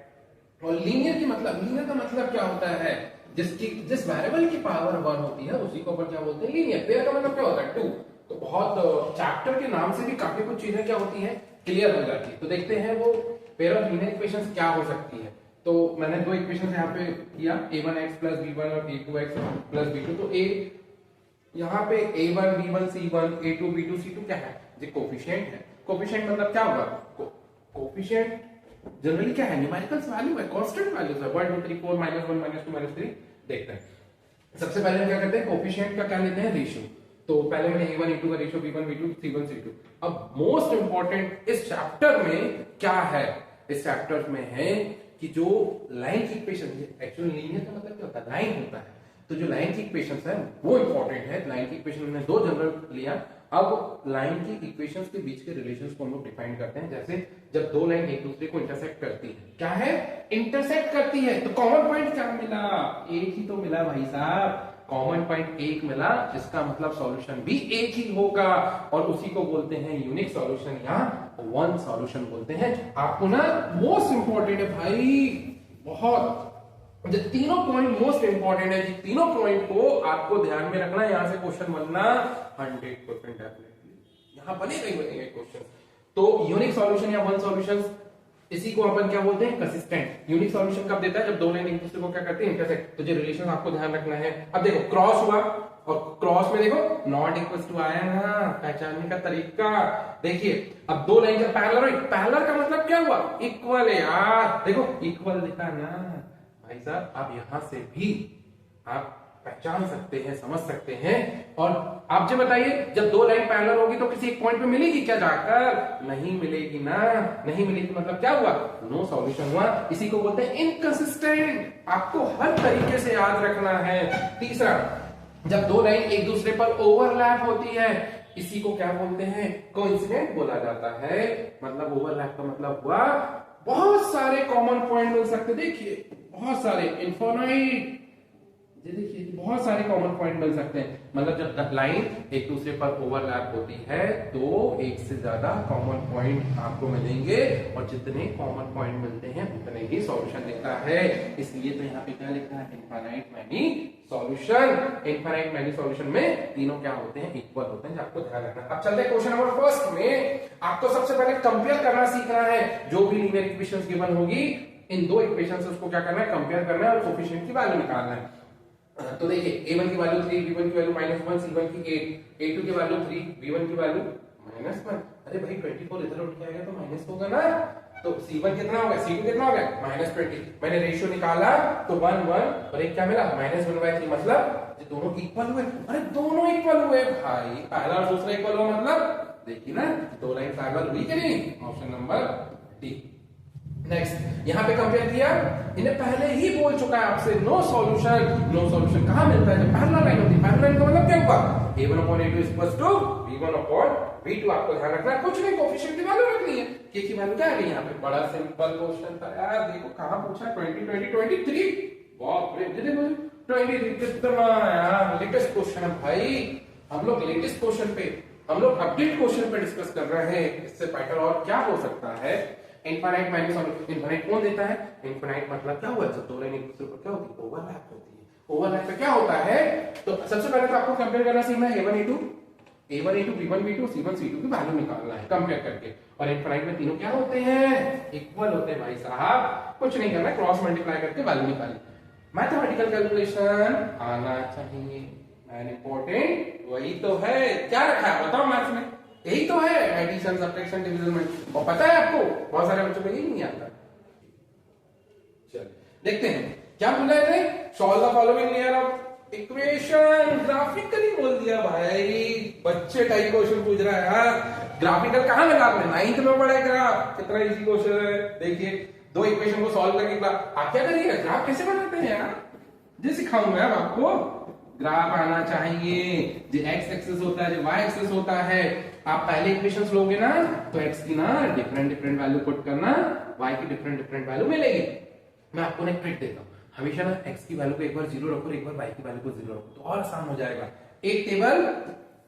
और लीनियर की मतलब, लीनियर का मतलब क्या होता है, जिस वेरिएबल की पावर 1 होती है उसी को अपन क्या बोलते हैं, लीनियर। पेयर का मतलब क्या होता है, 2। तो बहुत चैप्टर के नाम से भी काफी कुछ चीजें क्या होती है, क्लियर हो जाती है। तो देखते हैं वो पेयर ऑफ लीनियर इक्वेशंस क्या हो सकती है। तो मैंने दो इक्वेशंस यहाँ पे किया, a1x + b1 और a2x + b2। तो a यहाँ पे a1 b1 c1 a2 b2 c2 क्या है, ये कोफिशिएंट है। कोफिशिएंट मतलब क्या होगा, कोफिशिएंट जनरली क्या है, न्यूमेरिकल्स वैल्यू है, कांस्टेंट वैल्यूज है, 1 2 3 4 -1 -2 -3। देखते हैं, सबसे पहले हम क्या करते हैं, कोफिशिएंट का क्या लेते हैं, रेशियो। तो पहले मैंने a1 a2 का ratio, b1 b2 c1 c2। अब मोस्ट इंपॉर्टेंट इस चैप्टर में क्या है, इस चैप्टर में है कि जो लाइन की इक्वेशन, एक्चुअली लीनियर का मतलब क्या होता है, लाइन होता है। तो जो लाइन की इक्वेशंस है वो इंपॉर्टेंट है। लाइन की इक्वेशन मैंने दो जनरल लिया, अब लाइन की इक्वेशंस के बीच के रिलेशंस को हम लोग डिफाइन करते हैं। जैसे जब दो लाइन एक दूसरे को इंटरसेक्ट करती है, क्या है, इंटरसेक्ट करती है, तो कॉमन पॉइंट क्या मिला, एक ही तो मिला भाई साहब, कॉमन पॉइंट एक मिला, जिसका मतलब सॉल्यूशन भी एक ही होगा, और उसी को बोलते हैं यूनिक सॉल्यूशन या वन सॉल्यूशन बोलते हैं। आपको ना मोस्ट इंपॉर्टेंट है भाई, बहुत, जो तीनों पॉइंट मोस्ट इंपॉर्टेंट है, जिन तीनों पॉइंट को आपको ध्यान में रखना है, यहां से क्वेश्चन बनना 100% डेफिनेटली, यहां बनेगा ही बनेगा क्वेश्चन। तो यूनिक सॉल्यूशन या वन सॉल्यूशन इसी को अपन क्या बोलते हैं, कंसिस्टेंट। यूनिक सॉल्यूशन कब देता है, जब दो लाइन एक दूसरे को क्या करते हैं, इंटरसेक्ट। तो जो रिलेशन आपको ध्यान रखना है, अब देखो क्रॉस हुआ और क्रॉस में देखो नॉट इक्वल टू आया ना, पहचानने का तरीका देखिए। अब दो लाइन जब पैरेलल हुई, पैरेलल का मतलब क्या हुआ, इक्वल है यार, देखो इक्वल दिखा ना भाई साहब। अब यहां से भी आप पहचान सकते हैं, समझ सकते हैं। और आप जो बताइए, जब दो लाइन पैरेलल होगी तो किसी एक पॉइंट पे मिलेगी क्या जाकर, नहीं मिलेगी ना, नहीं मिलेगी मतलब क्या हुआ, नो सॉल्यूशन हुआ। इसी को बोलते हैं इनकंसिस्टेंट। आपको हर तरीके से याद रखना है। तीसरा, जब दो लाइन एक दूसरे पर ओवरलैप होती है, इसी को क्या बोलते हैं, कोइंसिडेंट बोला जाता है। मतलब ओवरलैप का मतलब हुआ बहुत सारे कॉमन पॉइंट मिल सकते, देखिए बहुत सारे, इनफाइनाइट, ये देखिए बहुत सारे कॉमन पॉइंट मिल सकते हैं। मतलब जब लाइन एक दूसरे पर ओवरलैप होती है तो एक से ज्यादा कॉमन पॉइंट आपको मिलेंगे, और जितने कॉमन पॉइंट मिलते हैं उतने ही सॉल्यूशन लिखता है। इसलिए तो यहाँ पे क्या लिखा है, infinite many solution. Infinite many solution में तीनों क्या होते हैं, इक्वल होते हैं, आपको ध्यान रखना। अब चलते हैं क्वेश्चन नंबर फर्स्ट में। आपको सबसे पहले कंपेयर करना सीखना है। जो भी लीनियर इक्वेशंस गिवन होगी, इन दो इक्वेशंस उसको क्या करना है, कंपेयर करना है और कोफिशिएंट की वैल्यू निकालना है। तो देखिए a1 की वैल्यू 3, b1 की वैल्यू -1, c1 की 8, a2 की वैल्यू 3, b1 की वैल्यू -1। अरे भाई 24 इधर उठ के आएगा तो माइनस होगा ना, तो c1 कितना हो गया, c2 कितना हो गया, -20। मैंने रेशियो निकाला तो 1 1 और एक क्या मिला, -1/3, मतलब ये दोनों इक्वल हुए। अरे दोनों इक्वल हुए भाई, पहला और दूसरा इक्वल हुआ, मतलब देखिए ना दो लाइन पैरेलल हुई कि नहीं, ऑप्शन नंबर डी। नेक्स्ट, यहां पे कंपेयर किया, इन्हें पहले ही बोल चुका है आपसे, नो सॉल्यूशन। नो सॉल्यूशन कहां मिलता है, जब पैरेलल लाइन होती है। पैरेलल लाइन का मतलब क्या हुआ, a1/a2 b1/b2। आपको ध्यान रखना है, कुछ नहीं, कोफिशिएंट की वैल्यू रखनी है। k की वैल्यू क्या आ गई यहाँ पे, बड़ा सिंपल क्वेश्चन था यार। देखो कहां पूछा, 20 20 23। बाप रे, देखो 23 कितना यार, लेटेस्ट क्वेश्चन है भाई। हम लोग लेटेस्ट क्वेश्चन पे, हम लोग अपडेट क्वेश्चन पे डिस्कस कर रहे हैं। इससे बेटर और क्या हो सकता है। इनफाइनाइट माइनस इनफाइनाइट कौन देता है, इनफाइनाइट मतलब क्या हुआ, जब दो लाइन एक दूसरे पर क्या होती है, ओवरलैप होती है। ओवरलैप पे क्या होता है, तो सबसे पहले तो आपको कंपेयर करना सीखना है, a1 a2 b1 b2 c1 c2 की वैल्यू निकालना है कंपेयर करके। और इनफाइनाइट में तीनों क्या होते हैं, इक्वल होते हैं भाई साहब। कुछ नहीं करना, क्रॉस मल्टीप्लाई करके वैल्यू निकाली। मैथमेटिकल कैलकुलेशन आना चाहिए, एंड इंपॉर्टेंट वही तो है। क्या रखा है बताओ मैथ्स में, यही तो है, एडिशन सब्ट्रैक्शन डिवीजन में। और पता है आपको, बहुत सारे बच्चों को यही नहीं आता। चलिए देखते हैं क्या बोला है, solve the following layer of equation. Graphically बोल दिया भाई, बच्चे टाइप क्वेश्चन पूछ रहा है यार। ग्राफिकल कहां लगा आपने, 9th में पढ़ेगा, कितना इजी क्वेश्चन है। देखिए दो इक्वेशन को सॉल्व करने के बाद आप क्या करिएगा, ग्राफ कैसे बनाते हैं यार, ये सिखाऊंगा आपको। ग्राफ आना चाहिए, जो एक्स एक्सिस होता है, जो वाई एक्सिस होता है। आप पहले इक्वेशंस लोगे ना, तो एक्स की ना डिफरेंट डिफरेंट वैल्यू पुट करना, वाई की डिफरेंट डिफरेंट वैल्यू मिलेगी। मैं आपको एक ट्रिक देता हूं, हमेशा ना एक्स की वैल्यू को एक बार 0 रखो, एक बार वाई की वैल्यू को 0 रखो, तो और आसान हो जाएगा। एक टेबल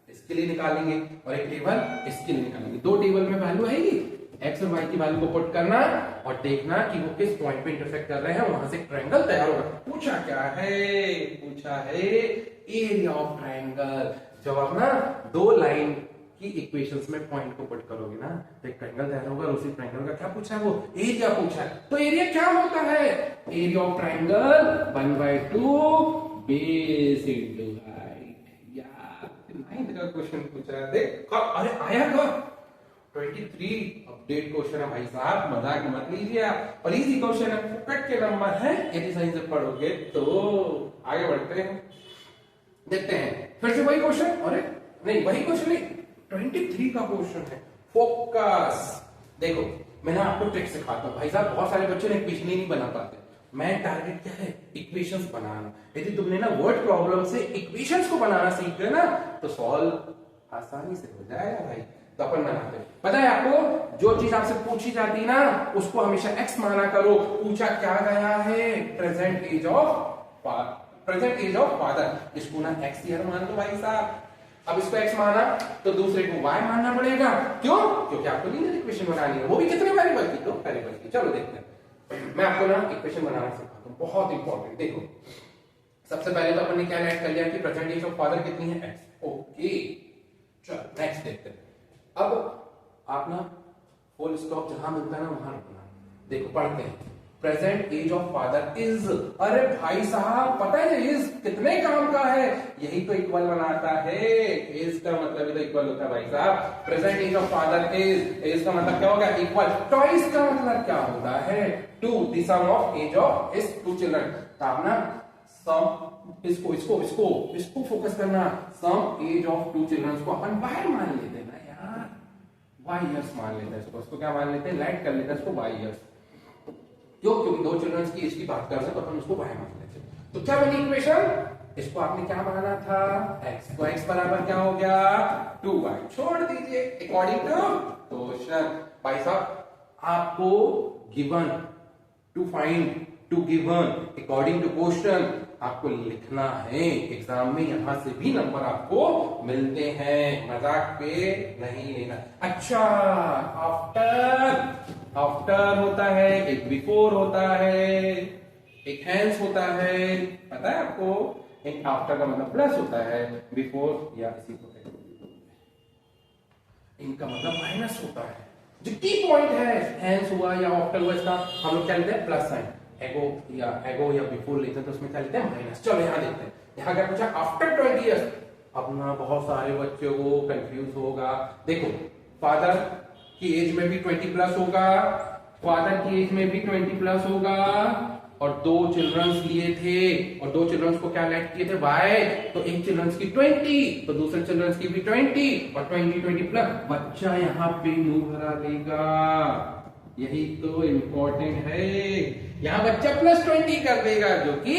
इसके लिए निकालेंगे और एक टेबल इसके लिए निकालेंगे। दो टेबल में वैल्यू आएगी, एक्स और वाई की वैल्यू को पुट करना और देखना कि वो किस पॉइंट पे इंटरसेक्ट कर रहे हैं, वहां से ट्रायंगल तैयार होगा। पूछा क्या है, पूछा है एरिया ऑफ ट्रायंगल। जब आप ना दो लाइन की इक्वेशंस में पॉइंट को पुट करोगे ना, तो एक ट्रायंगल तैयार होगा, और उसी ट्रायंगल का क्या पूछा है, वो एरिया पूछा है। तो एरिया क्या होता है, area of triangle 1/2 base into height. यार 9th का क्वेश्चन पूछा है, देख अरे आया कब, 23 अपडेट क्वेश्चन है भाई साहब, मजाक मत लीजिए आप। और इजी क्वेश्चन है, फुकट के नंबर है, यदि सही से पढ़ोगे तो। आगे बढ़ते हैं, देखते हैं फिर से वही क्वेश्चन, अरे नहीं वही क्वेश्चन नहीं, 23 का क्वेश्चन है, फोकस। देखो मैंने आपको ट्रिक सिखाता हूं भाई साहब, बहुत सारे बच्चे ने इक्वेशन ही नहीं बना पाते। मैं टारगेट क्या है, इक्वेशंस बनाना। यदि तुमने ना वर्ड प्रॉब्लम से इक्वेशंस को बनाना सीख गए ना, तो सॉल्व आसानी से हो जाएगा भाई। तो अपन बनाते हैं, पता है आपको, जो चीज आपसे पूछी जाती है ना, उसको हमेशा एक्स माना करो। पूछा क्या गया है, प्रेजेंट एज ऑफ फादर, इसको ना एक्स ईयर मान लो भाई साहब। अब इसको एक्स माना तो दूसरे को वाई मानना पड़ेगा, क्यों, क्योंकि आपको लीनियर इक्वेशन बनानी है, वो भी कितने वेरिएबल की, तो वेरिएबल की। चलो देखते हैं, मैं आपको ना इक्वेशन बनाना सिखाता हूं, बहुत इंपॉर्टेंट। देखो सबसे पहले तो अपन ने क्या ऐड कर लिया कि प्रेजेंट एज ऑफ फादर कितनी है, एक्स। ओके चलो नेक्स्ट देखते हैं। अब आप ना फुल स्टॉप जहां मिलता है ना वहां रुकना, देखो पढ़ते हैं, present age of father is, अरे भाई साहब पता है इज कितने काम का है, यही तो इक्वल बनाता है, एज का मतलब तो इक्वल होता है भाई साहब, present age of father is, age का मतलब क्या होगा इक्वल, ट्वाइस का मतलब क्या होता है to the sum of age of his two children, तो आप ना सम इसको इसको इसको इसको फोकस करना, सम एज ऑफ टू चिल्ड्रन को अपन बाहर मान लेते हैं ना यार, वाई इयर्स मान लेते हैं इसको क्या मान लेते हैं, लाइट कर लेते हैं इसको वाई इयर्स, क्यों, क्योंकि दो चिल्ड्रंस की एज की बात कर रहे हैं तो अपन उसको वाई मान लेते हैं। तो क्या बनी इक्वेशन, इसको आपने क्या माना था x, तो x बराबर क्या हो गया 2y, छोड़ दीजिए अकॉर्डिंग टू क्वेश्चन, भाई साहब आपको given to find to given according to question आपको लिखना है, एग्जाम में यहां से भी नंबर आपको मिलते हैं, मजाक पे नहीं लेना। अच्छा आफ्टर होता है, एक बिफोर होता है, एक हैंस होता है, पता है आपको, एक आफ्टर का मतलब प्लस होता है, बिफोर या इसी को इनका मतलब माइनस होता है। जो की पॉइंट है हैंस हुआ या आफ्टर हुआ, इसका हम लोग क्या लेते हैं प्लस साइन, एगो या बिफोर लेते हैं तो उसमें क्या लेते हैं माइनस। चलो यहां देखते हैं, यहां क्या पूछा आफ्टर 20 इयर्स, अब ना बहुत सारे बच्चों को कंफ्यूज होगा, देखो फादर की एज में भी 20 प्लस होगा, फादर की एज में भी 20 प्लस होगा, और दो चिल्ड्रंस लिए थे और दो चिल्ड्रंस को क्या लेट किए थे बाय, तो एक चिल्ड्रंस की 20 तो दूसरे चिल्ड्रंस की भी 20 और 20 प्लस, बच्चा यहाँ पे मुंह भरा लेगा, यही तो इम्पोर्टेंट है, यहाँ बच्चा प्लस 20 कर देगा जो कि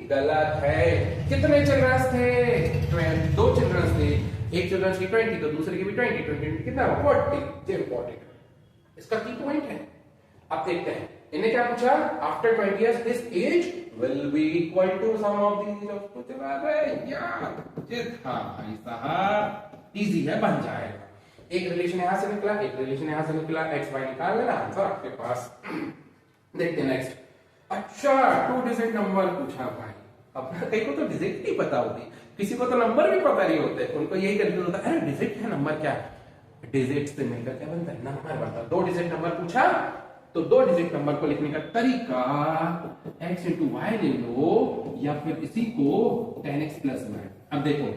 गलत है। कितने चिल्ड्रंस थे, दो चिल्ड्रंस थे, एक चिल्ड्रंस की 20 तो दूसरे की भी 20 कितना 40, इंपॉर्टेंट, इसका की पॉइंट है। अब देखते हैं इन्हें क्या पूछा, after 20 years this age will be equal to sum of the age of two, हाँ भाई साहब इजी है, बन जाएगा, एक रिलेशन यहां से निकला, एक रिलेशन यहां से निकला, एक्स वाई निकाल लेना, आंसर आपके पास। देखते हैं नेक्स्ट, अच्छा टू डिजिट नंबर पूछा भाई, अब कहीं को तो डिजिट नहीं पता होती, किसी को तो नंबर भी पता नहीं होते, उनको यही कंफ्यूज होता है, अरे डिजिट है नंबर क्या है, डिजिट से मिलकर क्या बनता है नंबर बनता है। दो डिजिट नंबर पूछा तो दो डिजिट नंबर को लिखने का तरीका x इंटू वाई ले लो या फिर इसी को 10x प्लस y। अब देखो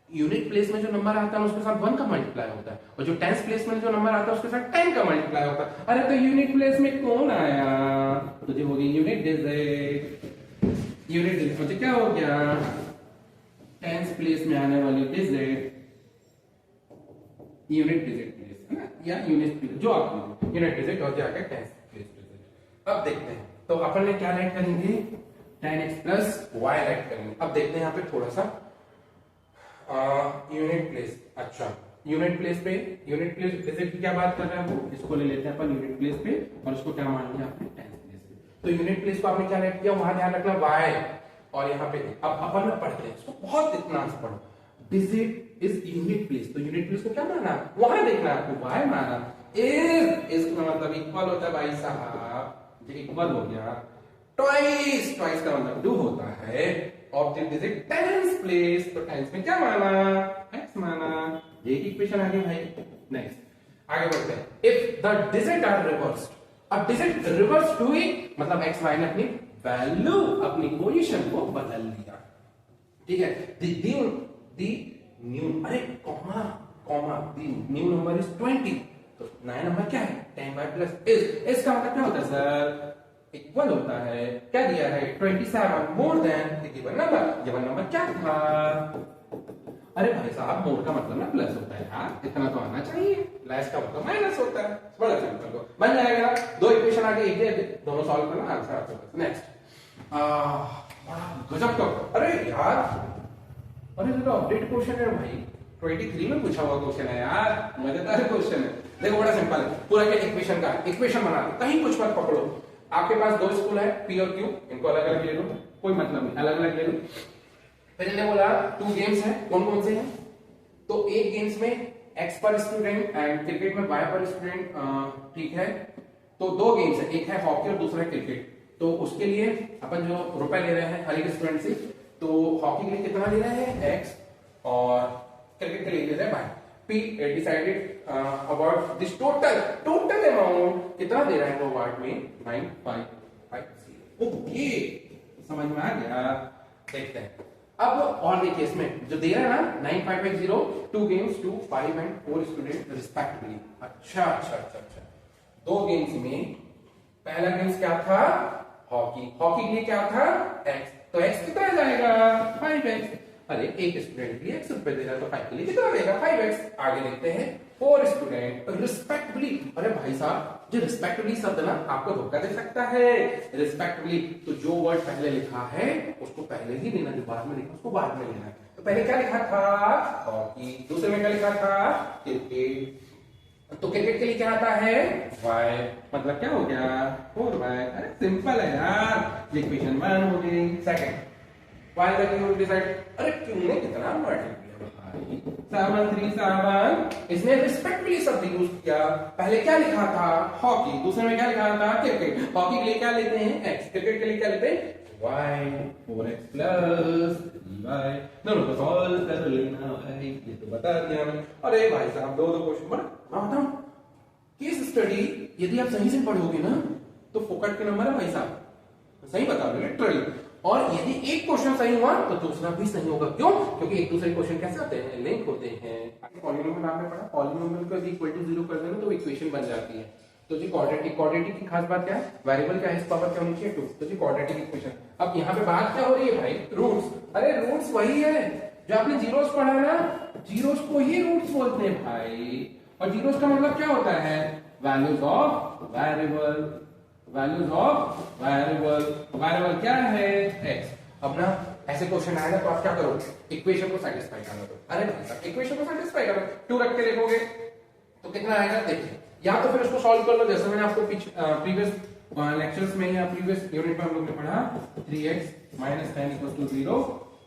यूनिट प्लेस में जो नंबर आता है उसके साथ 1 का मल्टीप्लाई होता है, और जो टेंस प्लेस में जो नंबर आता है उसके साथ 10 का मल्टीप्लाई होता है। अरे तो यूनिट प्लेस में कौन आया, तुझे हो गई यूनिट डिजिट, यूनिट डिजिट मुझे क्या हो गया टेंस प्लेस में आने वाली डिजिट, यूनिट डिजिट प्लेस है ना, या यूनिट प्लेस जो आपको यूनिट डिजिट और जाकर टेंस प्लेस डिजिट। अब देखते हैं तो अपन ने क्या ऐड करेंगे 10x प्लस y ऐड करेंगे। अब देखते हैं यहाँ पे थोड़ा सा यूनिट प्लेस, अच्छा यूनिट प्लेस पे यूनिट प्लेस डिजिट की क्या बात कर रहे हैं वो, इसको ले लेते हैं अपन यूनिट प्लेस पे और इसको क्या मान लिया आपने टेंस प्लेस पे। तो यूनिट प्लेस को आपने क्या ऐड किया, वहां ध्यान रखना y, और यहाँ पे अब अपन पढ़ते हैं इसको, बहुत इतना से पढ़ो, डिजिट इज यूनिट प्लेस, तो यूनिट प्लेस को क्या माना वहां देखना आपको y माना, इज का मतलब इक्वल होता है भाई साहब, जो इक्वल हो गया, ट्वाइस ट्वाइस का मतलब 2 होता है, और द डिजिट टेंस प्लेस, तो टेंस में क्या माना x माना, ये इक्वेशन आ गई भाई। नेक्स्ट आगे बढ़ते हैं, if the digit are reversed, अब डिजिट रिवर्स हुई मतलब x y ने अपनी वैल्यू अपनी पोजीशन को बदल दिया, ठीक है, दी न्यू, अरे comma comma, the new number is 20, तो नया नंबर क्या है 10 y प्लस इज, इसका मतलब क्या होता है सर इक्वल होता है, क्या दिया है 27 more than the given number, given number क्या था, अरे भाई साहब मोर का मतलब ना प्लस होता है यार, इतना तो आना चाहिए, लेस का मतलब माइनस होता है, बड़ा सिंपल को बन जाएगा, दो इक्वेशन आगे एक दोनों सॉल्व करना, आंसर आपके पास। नेक्स्ट बड़ा गजब का, अरे यार अरे ये तो अपडेट क्वेश्चन है भाई, 23 में पूछा हुआ क्वेश्चन है यार, मजेदार क्वेश्चन है। देखो बड़ा सिंपल है, पूरा के इक्वेशन का इक्वेशन बना दो, कहीं कुछ मत पकड़ो, आपके पास दो स्कूल है P और Q, इनको अलग अलग ले लो, कोई मतलब नहीं, अलग अलग ले लो। फिर इन्हें बोला 2 गेम्स हैं, कौन कौन से हैं, तो एक गेम्स में X पर स्टूडेंट एंड क्रिकेट में Y पर स्टूडेंट, ठीक है, तो 2 गेम्स है, एक है हॉकी और दूसरा है क्रिकेट, तो उसके लिए अपन जो रुपए ले रहे हैं हर एक स्टूडेंट से, तो हॉकी के लिए कितना ले रहे हैं x और क्रिकेट के लिए ले रहे हैं y। P decided about this total amount कितना दे रहा है वो वाट में 9550। ओके, समझ में आ गया। देखते हैं अब और देखिए इसमें जो दे रहा है ना 9550, 2 गेम्स, 2, 5 एंड 4 स्टूडेंट रिस्पेक्टिवली। अच्छा, दो गेम्स में पहला गेम्स क्या था, हॉकी। हॉकी के लिए क्या था, एक्स, तो एक्स कितना जाएगा 5x। अरे एक स्टूडेंट के लिए x रुपए दे रहा है तो 5 के लिए कितना देगा 5x। आगे देखते हैं 4 स्टूडेंट रिस्पेक्टिवली। अरे भाई साहब, जो रिस्पेक्टिवली शब्द ना आपको धोखा दे सकता है। रिस्पेक्टिवली तो जो वर्ड पहले लिखा है उसको पहले ही लेना, जो बाद में लिखा उसको बाद में लेना है। तो पहले क्या लिखा था, हॉकी। दूसरे में क्या लिखा था, क्रिकेट। तो क्रिकेट के लिए क्या आता है, y, मतलब क्या हो गया 4y। अरे सिंपल है यार, इक्वेशन 1 हो गई। Second, y that you decide। अरे तुमने कितना वर्ड लिख दिया भाई, 7 3 7। इसने रिस्पेक्टफुली शब्द यूज किया। पहले क्या लिखा था, हॉकी। दूसरे में क्या लिखा था, क्रिकेट। हॉकी के लिए क्या लेते हैं, x। क्रिकेट के लिए क्या लेते हैं, y। 4x plus 3y। दोनों को सॉल्व कर लेना भाई, ये तो बता दिया मैंने। अरे भाई साहब, दो क्वेश्चन बड़ा बताऊं, केस स्टडी यदि आप सही से पढ़ोगे ना तो फोकट के नंबर है भाई साहब, सही बता रहे लिटरली। और यदि एक क्वेश्चन सही हुआ तो दूसरा भी सही होगा। क्यों, क्योंकि एक दूसरे क्वेश्चन कैसे होते हैं, लिंक होते हैं। पॉलिनोमियल आपने पढ़ा, पॉलिनोमियल को इक्वल टू 0 कर देना तो इक्वेशन बन जाती है। तो जी क्वाड्रेटिक की खास बात क्या है, वेरिएबल क्या है, इस पावर क्या होनी चाहिए 2। तो जी क्वाड्रेटिक इक्वेशन। अब यहाँ पे बात क्या हो रही है भाई, रूट्स। अरे रूट्स वही है जो आपने जीरोस पढ़ा ना, जीरोस को ही रूट्स बोलते हैं भाई। और जीरोस का मतलब क्या होता है, values of variable. Values of variable, variable क्या है, x। अब ना ऐसे क्वेश्चन आएगा तो आप क्या करोगे, इक्वेशन को सेटिस्फाई करना। तो अरे भाई साहब, इक्वेशन को सेटिस्फाई करना, 2 रख के देखोगे तो कितना आएगा, देखिए। या तो फिर उसको सॉल्व कर लो, जैसे मैंने आपको प्रीवियस लेक्चर्स में या प्रीवियस यूनिट में हम लोग ने पढ़ा, 3x - 10 = 0।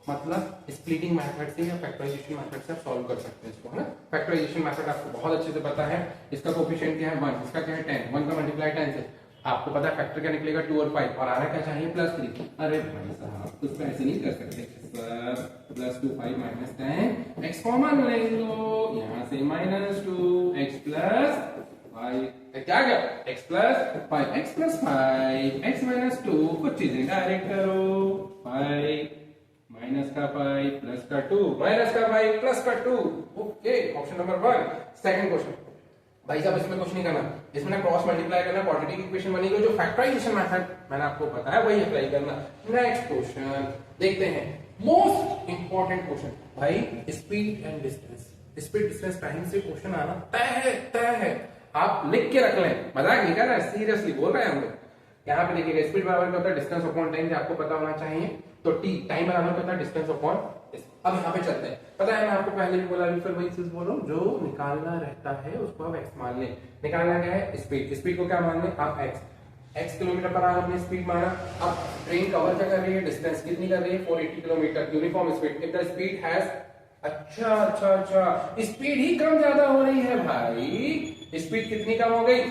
मतलब स्प्लिटिंग मेथड से या फैक्टराइजेशन मेथड से आप सॉल्व कर सकते हैं इसको, है ना। फैक्टराइजेशन मेथड आपको बहुत अच्छे से पता है। इसका कोएफिशिएंट क्या है 1, इसका क्या है 10, 1 का मल्टीप्लाई 10 से आपको पता है फैक्टर क्या निकलेगा 2 और 5, और आ रहा क्या चाहिए +3। अरे भाई साहब, कुछ ऐसे नहीं कर सकते सर, +2 5 - 10, x कॉमन ले लो, यहां से -2 x + 5, क्या गया x + 5, x + 5, x - 2, कुछ चीजें डायरेक्ट करो, 5 माइनस का 5 प्लस का 2, माइनस का 5 प्लस का 2। Okay, option number 1। Second question भाई साहब, इसमें कुछ नहीं करना, इसमें ना क्रॉस मल्टीप्लाई करना, क्वाड्रेटिक इक्वेशन बनेगी। जो फैक्टराइजेशन मेथड मैंने आपको बताया वही अप्लाई करना। नेक्स्ट क्वेश्चन देखते हैं, मोस्ट इंपॉर्टेंट क्वेश्चन भाई, speed and distance. Speed distance time से क्वेश्चन आना तय है। आप लिख के रख लें, मजाक नहीं कर रहा है, सीरियसली बोल रहे हैं हम लोग। यहाँ पे देखिएगा, स्पीड बराबर क्या होता है, डिस्टेंस अपॉन टाइम, आपको पता होना चाहिए। तो टी टाइम बराबर क्या होता है, डिस्टेंस अपॉन। अब यहाँ पे चलते हैं, पता है मैं आपको पहले भी बोला, फिर वही चीज बोलो, जो निकालना रहता है उसको आप x मान लें। निकालना क्या है, स्पीड। स्पीड को क्या मान लें आप x किलोमीटर पर आवर हमने स्पीड माना। अब ट्रेन कवर क्या कर रही है, डिस्टेंस कितनी कर रही है 480 kilometre, uniform speed. If the speed has, अच्छा, स्पीड ही कम ज्यादा हो रही है भाई। स्पीड कितनी कम हो गई,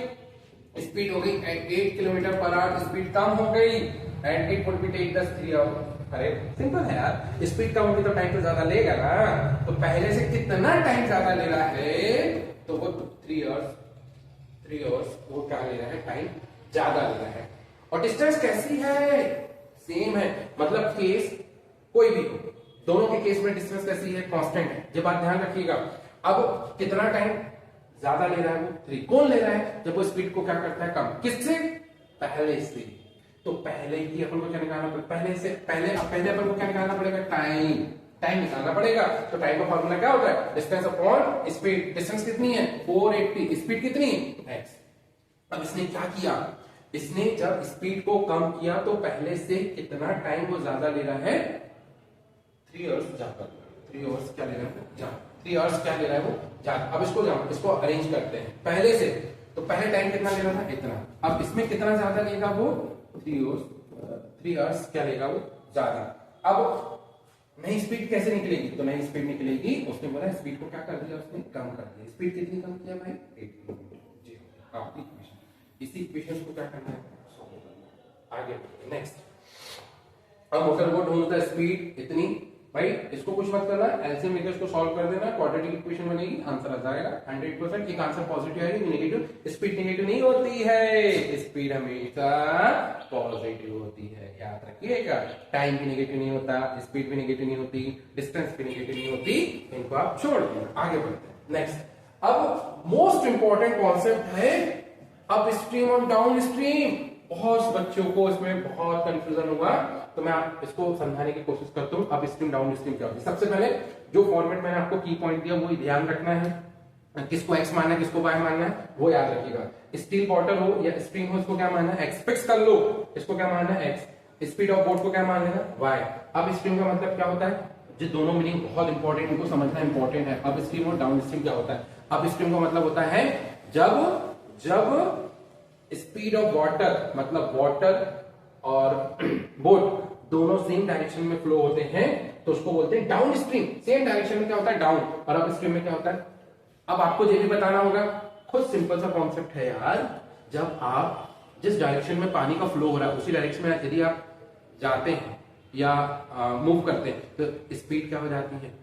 स्पीड हो गई 8 किलोमीटर पर आवर, स्पीड कम हो गई and it would be take the 3 hour. अरे सिंपल है यार, स्पीड कम होगी तो टाइम तो ज्यादा लेगा ना। तो पहले से कितना टाइम ज्यादा ले रहा है, तो वो 3 आवर्स वो क्या ले रहा है, टाइम ज्यादा ले रहा है। और डिस्टेंस कैसी है, सेम है। मतलब केस कोई भी हो, दोनों के केस में डिस्टेंस कैसी है, कांस्टेंट है। ये बात ध्यान रखिएगा। अब कितना टाइम ज्यादा ले रहा है, वो 3। कौन ले रहा है, जब वो स्पीड को क्या करता है कम, किससे, पहले से। तो पहले ही अपन को क्या निकालना पड़ेगा, पहले अपन को क्या निकालना पड़ेगा, टाइम निकालना पड़ेगा। तो टाइम का फॉर्मूला क्या होता है, डिस्टेंस अपॉन स्पीड। डिस्टेंस कितनी है 480, स्पीड कितनी x। अब इसने क्या किया, इसने जब स्पीड को कम किया तो पहले से कितना टाइम वो ज्यादा ले रहा है, 3 आवर्स ज्यादा। 3 आवर्स क्या ले रहा है, ज्यादा। 3 आवर्स क्या ले रहा है वो, ज्यादा। अब इसको अरेंज करते हैं पहले से। तो पहले टाइम कितना ले रहा था, इतना। अब इसमें कितना ज्यादा लेगा वो, 3 आवर्स क्या लेगा वो, ज्यादा। अब नई स्पीड कैसे निकलेगी, तो नई स्पीड निकलेगी, उसने बोला स्पीड को क्या कर दिया, उसने कम कर दिया। स्पीड कितनी कम किया भाई, 8 किलोमीटर। जी आपकी इक्वेशन, इसी इक्वेशन को क्या करना है, आगे नेक्स्ट। अब मोटर को ढूंढता है स्पीड इतनी, भाई इसको कुछ मत करना, एलसीएम लेकर इसको सॉल्व कर देना, क्वाड्रेटिक इक्वेशन बनेगी, आंसर आ जाएगा 100%। एक आंसर पॉजिटिव आएगी, नेगेटिव स्पीड नेगेटिव नहीं होती है, स्पीड हमेशा पॉजिटिव होती है, याद रखिएगा। टाइम भी नेगेटिव नहीं होता, स्पीड भी नेगेटिव नहीं होती, डिस्टेंस भी नेगेटिव नहीं होती, इनको आप छोड़ देना। आगे बढ़ते हैं नेक्स्ट। अब मोस्ट इंपॉर्टेंट कॉन्सेप्ट है अप स्ट्रीम और डाउन स्ट्रीम। बहुत बच्चों को इसमें बहुत कंफ्यूजन होगा, तो मैं आप इसको समझाने की कोशिश करता हूँ। अप स्ट्रीम डाउन स्ट्रीम क्या होती है। सबसे पहले जो फॉर्मेट मैंने आपको की पॉइंट दिया वो ध्यान रखना है, किसको एक्स मानना है किसको वाई मानना है वो याद रखिएगा। स्टील बॉटल हो या स्ट्रीम हो, इसको क्या मानना है एक्स, फिक्स कर लो, इसको क्या मानना है एक्स। स्पीड ऑफ बोट को क्या मान लेना वाई। अब स्ट्रीम का मतलब क्या होता है, जो दोनों मीनिंग बहुत इंपॉर्टेंट, इनको समझना इंपॉर्टेंट है। अब स्ट्रीम और डाउन स्ट्रीम क्या होता है। अब स्ट्रीम का मतलब होता है जब स्पीड ऑफ वाटर, मतलब वाटर और बोट दोनों सेम डायरेक्शन में फ्लो होते हैं तो उसको बोलते हैं डाउन स्ट्रीम। सेम डायरेक्शन में क्या होता है डाउन, और अप स्ट्रीम में क्या होता है। अब आपको ये भी बताना होगा, खुद सिंपल सा कॉन्सेप्ट है यार। जब आप जिस डायरेक्शन में पानी का फ्लो हो रहा है उसी डायरेक्शन में यदि आप जाते हैं या मूव करते हैं तो स्पीड क्या हो जाती है,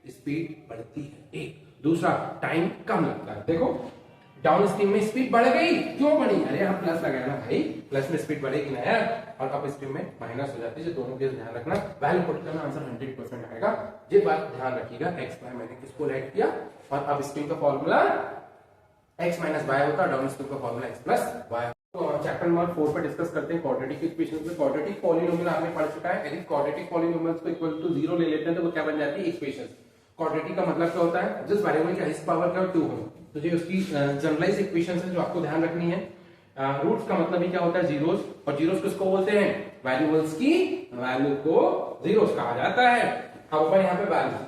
स्पीड बढ़ती है। एक दूसरा टाइम कम लगता है। देखो डाउन स्ट्रीम में स्पीड बढ़ गई, क्यों बढ़ी, अरे यहाँ प्लस लगाया ना भाई, प्लस में स्पीड बढ़ेगी ना यार, और अप स्ट्रीम में माइनस हो जाती है। दोनों के ध्यान रखना, वैल्यू पुट करना, आंसर 100% आएगा। ये बात ध्यान रखिएगा। एक्स वाई मैंने किसको राइट किया, और अप स्ट्रीम का फॉर्मूला एक्स माइनस वाई होता है, डाउन स्ट्रीम का formula x plus y. Chapter number 4 पर डिस्कस करते हैं क्वाड्रेटिक इक्वेशंस में। क्वाड्रेटिक पॉलिनोमियल आपने पढ़ चुका है। यदि क्वाड्रेटिक पॉलिनोमियल्स को इक्वल टू 0 ले लेते हैं तो वो क्या बन जाती है इक्वेशंस। क्वाड्रेटिक का मतलब क्या होता है, जिस वेरिएबल की हाईएस्ट पावर क्या 2 हो, तो ये उसकी जनरलाइज इक्वेशंस है जो आपको ध्यान रखनी है। रूट्स का मतलब ही क्या होता है जीरोस, और जीरोस किसको बोलते हैं, वेरिएबल्स की वैल्यू को जीरोस कहा जाता है। अब ऊपर यहाँ पे वैल्यू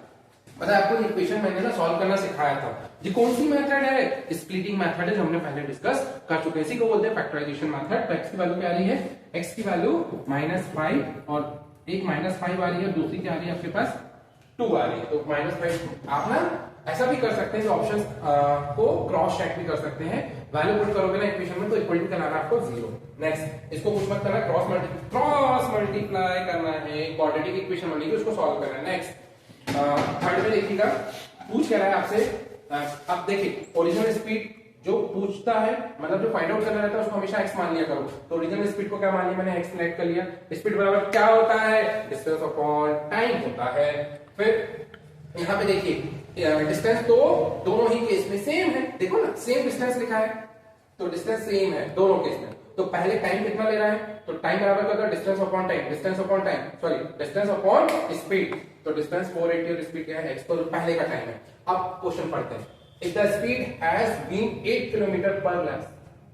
पता है आपको, इक्वेशन मैंने ना सॉल्व करना सिखाया था। ये कौन सी मेथड है, स्प्लिटिंग मेथड है जो हमने पहले डिस्कस कर चुके हैं। इसी को बोलते हैं फैक्टराइजेशन मेथड। तो एक्स की वैल्यू क्या आ रही है, एक्स की वैल्यू -5, और एक -5 आ रही है, दूसरी क्या आ रही है आपके पास 2 आ रही है। तो -5 आप ना ऐसा भी कर सकते हैं, ऑप्शंस को क्रॉस चेक भी कर सकते हैं। वैल्यू पुट करोगे ना इक्वेशन में तो इक्वल टू कराना आपको 0। नेक्स्ट, इसको कुछ मत करना, क्रॉस मल्टीप्लाई करना है, क्वाड्रेटिक इक्वेशन बनेगी उसको सॉल्व करना है। नेक्स्ट थर्ड में देखिएगा, पूछ क्या रहा है आपसे। अब देखिए ओरिजिनल स्पीड जो पूछता है, मतलब जो फाइंड आउट करना रहता है उसको हमेशा x मान लिया करो। तो ओरिजिनल स्पीड को क्या मान लिया मैंने, x सिलेक्ट कर लिया। स्पीड बराबर क्या होता है, डिस्टेंस अपॉन टाइम होता है। फिर यहाँ पे देखिए डिस्टेंस तो दोनों ही केस में सेम है, देखो ना सेम डिस्टेंस लिखा है, तो डिस्टेंस सेम है दोनों केस में। तो पहले टाइम कितना ले रहा है, तो टाइम बराबर क्या होता है distance upon time, distance upon time sorry distance upon speed. तो डिस्टेंस 480 और स्पीड क्या है x, तो पहले का टाइम है। अब क्वेश्चन पढ़ते हैं। If the speed has been 8 kilometre पर less,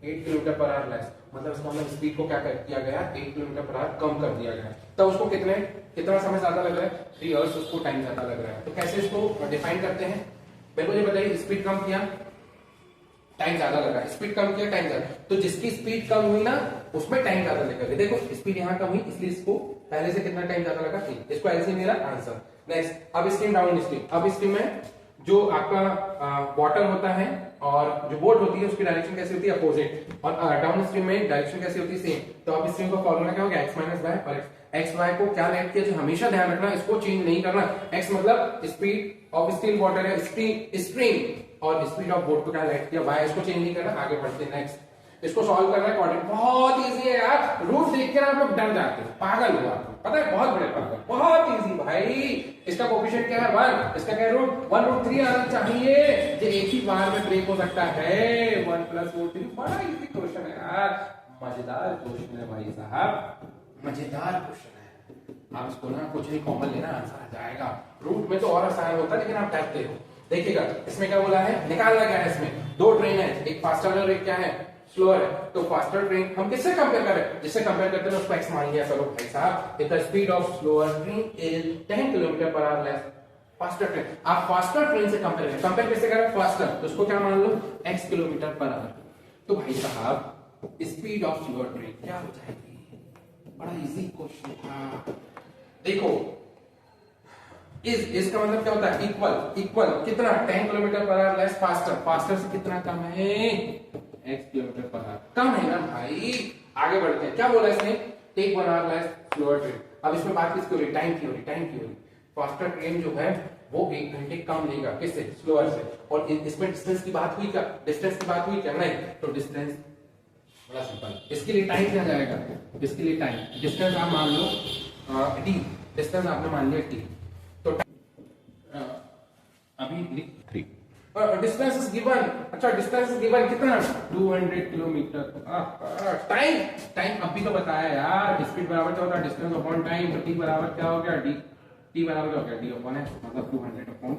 8 kilometre per our less, मतलब इसका मतलब स्पीड को क्या किया गया 8 किलोमीटर पर आवर कम कर दिया गया। तब उसको कितना समय ज्यादा लग रहा है, 3 आवर्स उसको टाइम ज्यादा लग रहा है। तो कैसे इसको डिफाइन करते हैं, मेरे को ये बताइए। स्पीड कम किया टाइम ज्यादा लगा, स्पीड कम किया टाइम ज्यादा, तो जिसकी स्पीड कम हुई ना उसमें टाइम ज्यादा लगा। देखो स्पीड यहाँ कम हुई इसलिए इसको पहले से कितना टाइम ज्यादा लगा, 3। इसको एलसीएम मेरा आंसर। नेक्स्ट, अब स्ट्रीम डाउन स्ट्रीम। अब स्ट्रीम में जो आपका वाटर होता है और जो बोट होती है उसकी डायरेक्शन कैसी होती है, अपोजिट, और डाउन स्ट्रीम में डायरेक्शन कैसी होती है, सेम। तो अब स्ट्रीम का फॉर्मूला क्या होगा, x माइनस वाई, और एक्स वाई को क्या लेट किया, जो हमेशा ध्यान रखना इसको चेंज नहीं करना। x मतलब स्पीड ऑफ स्टील वाटर है, स्ट्रीम, और स्पीड ऑफ बोट को क्या लेट किया, वाई, इसको चेंज नहीं करना। आगे बढ़ते हैं। नेक्स्ट, इसको सॉल्व करना है क्वाड्रेटिक, बहुत इजी है यार। रूट देख के ना आप लोग डर जाते हो, पागल हो आप, पता है बहुत बड़े पागल, बहुत इजी भाई। इसका कोएफिशिएंट क्या है 1, इसका क्या है रूट 1√3 आना चाहिए, जो एक ही बार में ब्रेक हो सकता है। 1 + √3, बड़ा इजी क्वेश्चन है यार, मजेदार क्वेश्चन है भाई साहब, मजेदार क्वेश्चन है। आप इसको ना कुछ नहीं कॉमन लेना, आंसर आ जाएगा। रूट में तो और आसान होता है लेकिन आप डरते हो। देखिएगा इसमें क्या बोला है, निकालना क्या है, इसमें 2 ट्रेन है, एक फास्टर और एक क्या है स्लोअर है। तो फास्टर ट्रेन हम किससे कंपेयर करें, जिससे कंपेयर करते हैं उसको x मान लिया। चलो भाई साहब, if the speed of slower train is 10 kilometre per our less faster train, आप फास्टर ट्रेन से कंपेयर करें, कंपेयर कैसे करें, फास्टर, तो उसको क्या मान लो x किलोमीटर पर आवर। तो भाई साहब स्पीड ऑफ स्लोअर ट्रेन क्या हो जाएगी, बड़ा इजी क्वेश्चन था। देखो इसका मतलब क्या होता है, इक्वल कितना 10 kilometre per our less faster से कितना कम है, x किलोमीटर पर आवर कम है ना भाई। आगे बढ़ते हैं, क्या बोला इसने, take 1 hour less slower train. अब इसमें बात किसकी हो रही है? टाइम की हो रही, टाइम की हो रही। फास्टर ट्रेन जो है वो 1 घंटे कम लेगा, किससे? स्लोअर से। और इसमें डिस्टेंस की बात हुई क्या? डिस्टेंस की बात हुई क्या? नहीं। तो डिस्टेंस बड़ा सिंपल, इसके लिए टाइम क्या जाएगा? इसके लिए टाइम, डिस्टेंस आप मान लो डी, डिस्टेंस आपने मान लिया टी, तो अभी लिख 3, डिस्टेंस इज गिवन। अच्छा, डिस्टेंस इज गिवन कितना? 200 किलोमीटर। टाइम, टाइम अब भी तो बताया यार, स्पीड बराबर क्या होता है? Distance upon time. तो टी बराबर क्या हो गया? डी, टी बराबर क्या हो गया? डी अपॉन एक्स, मतलब 200 अपॉन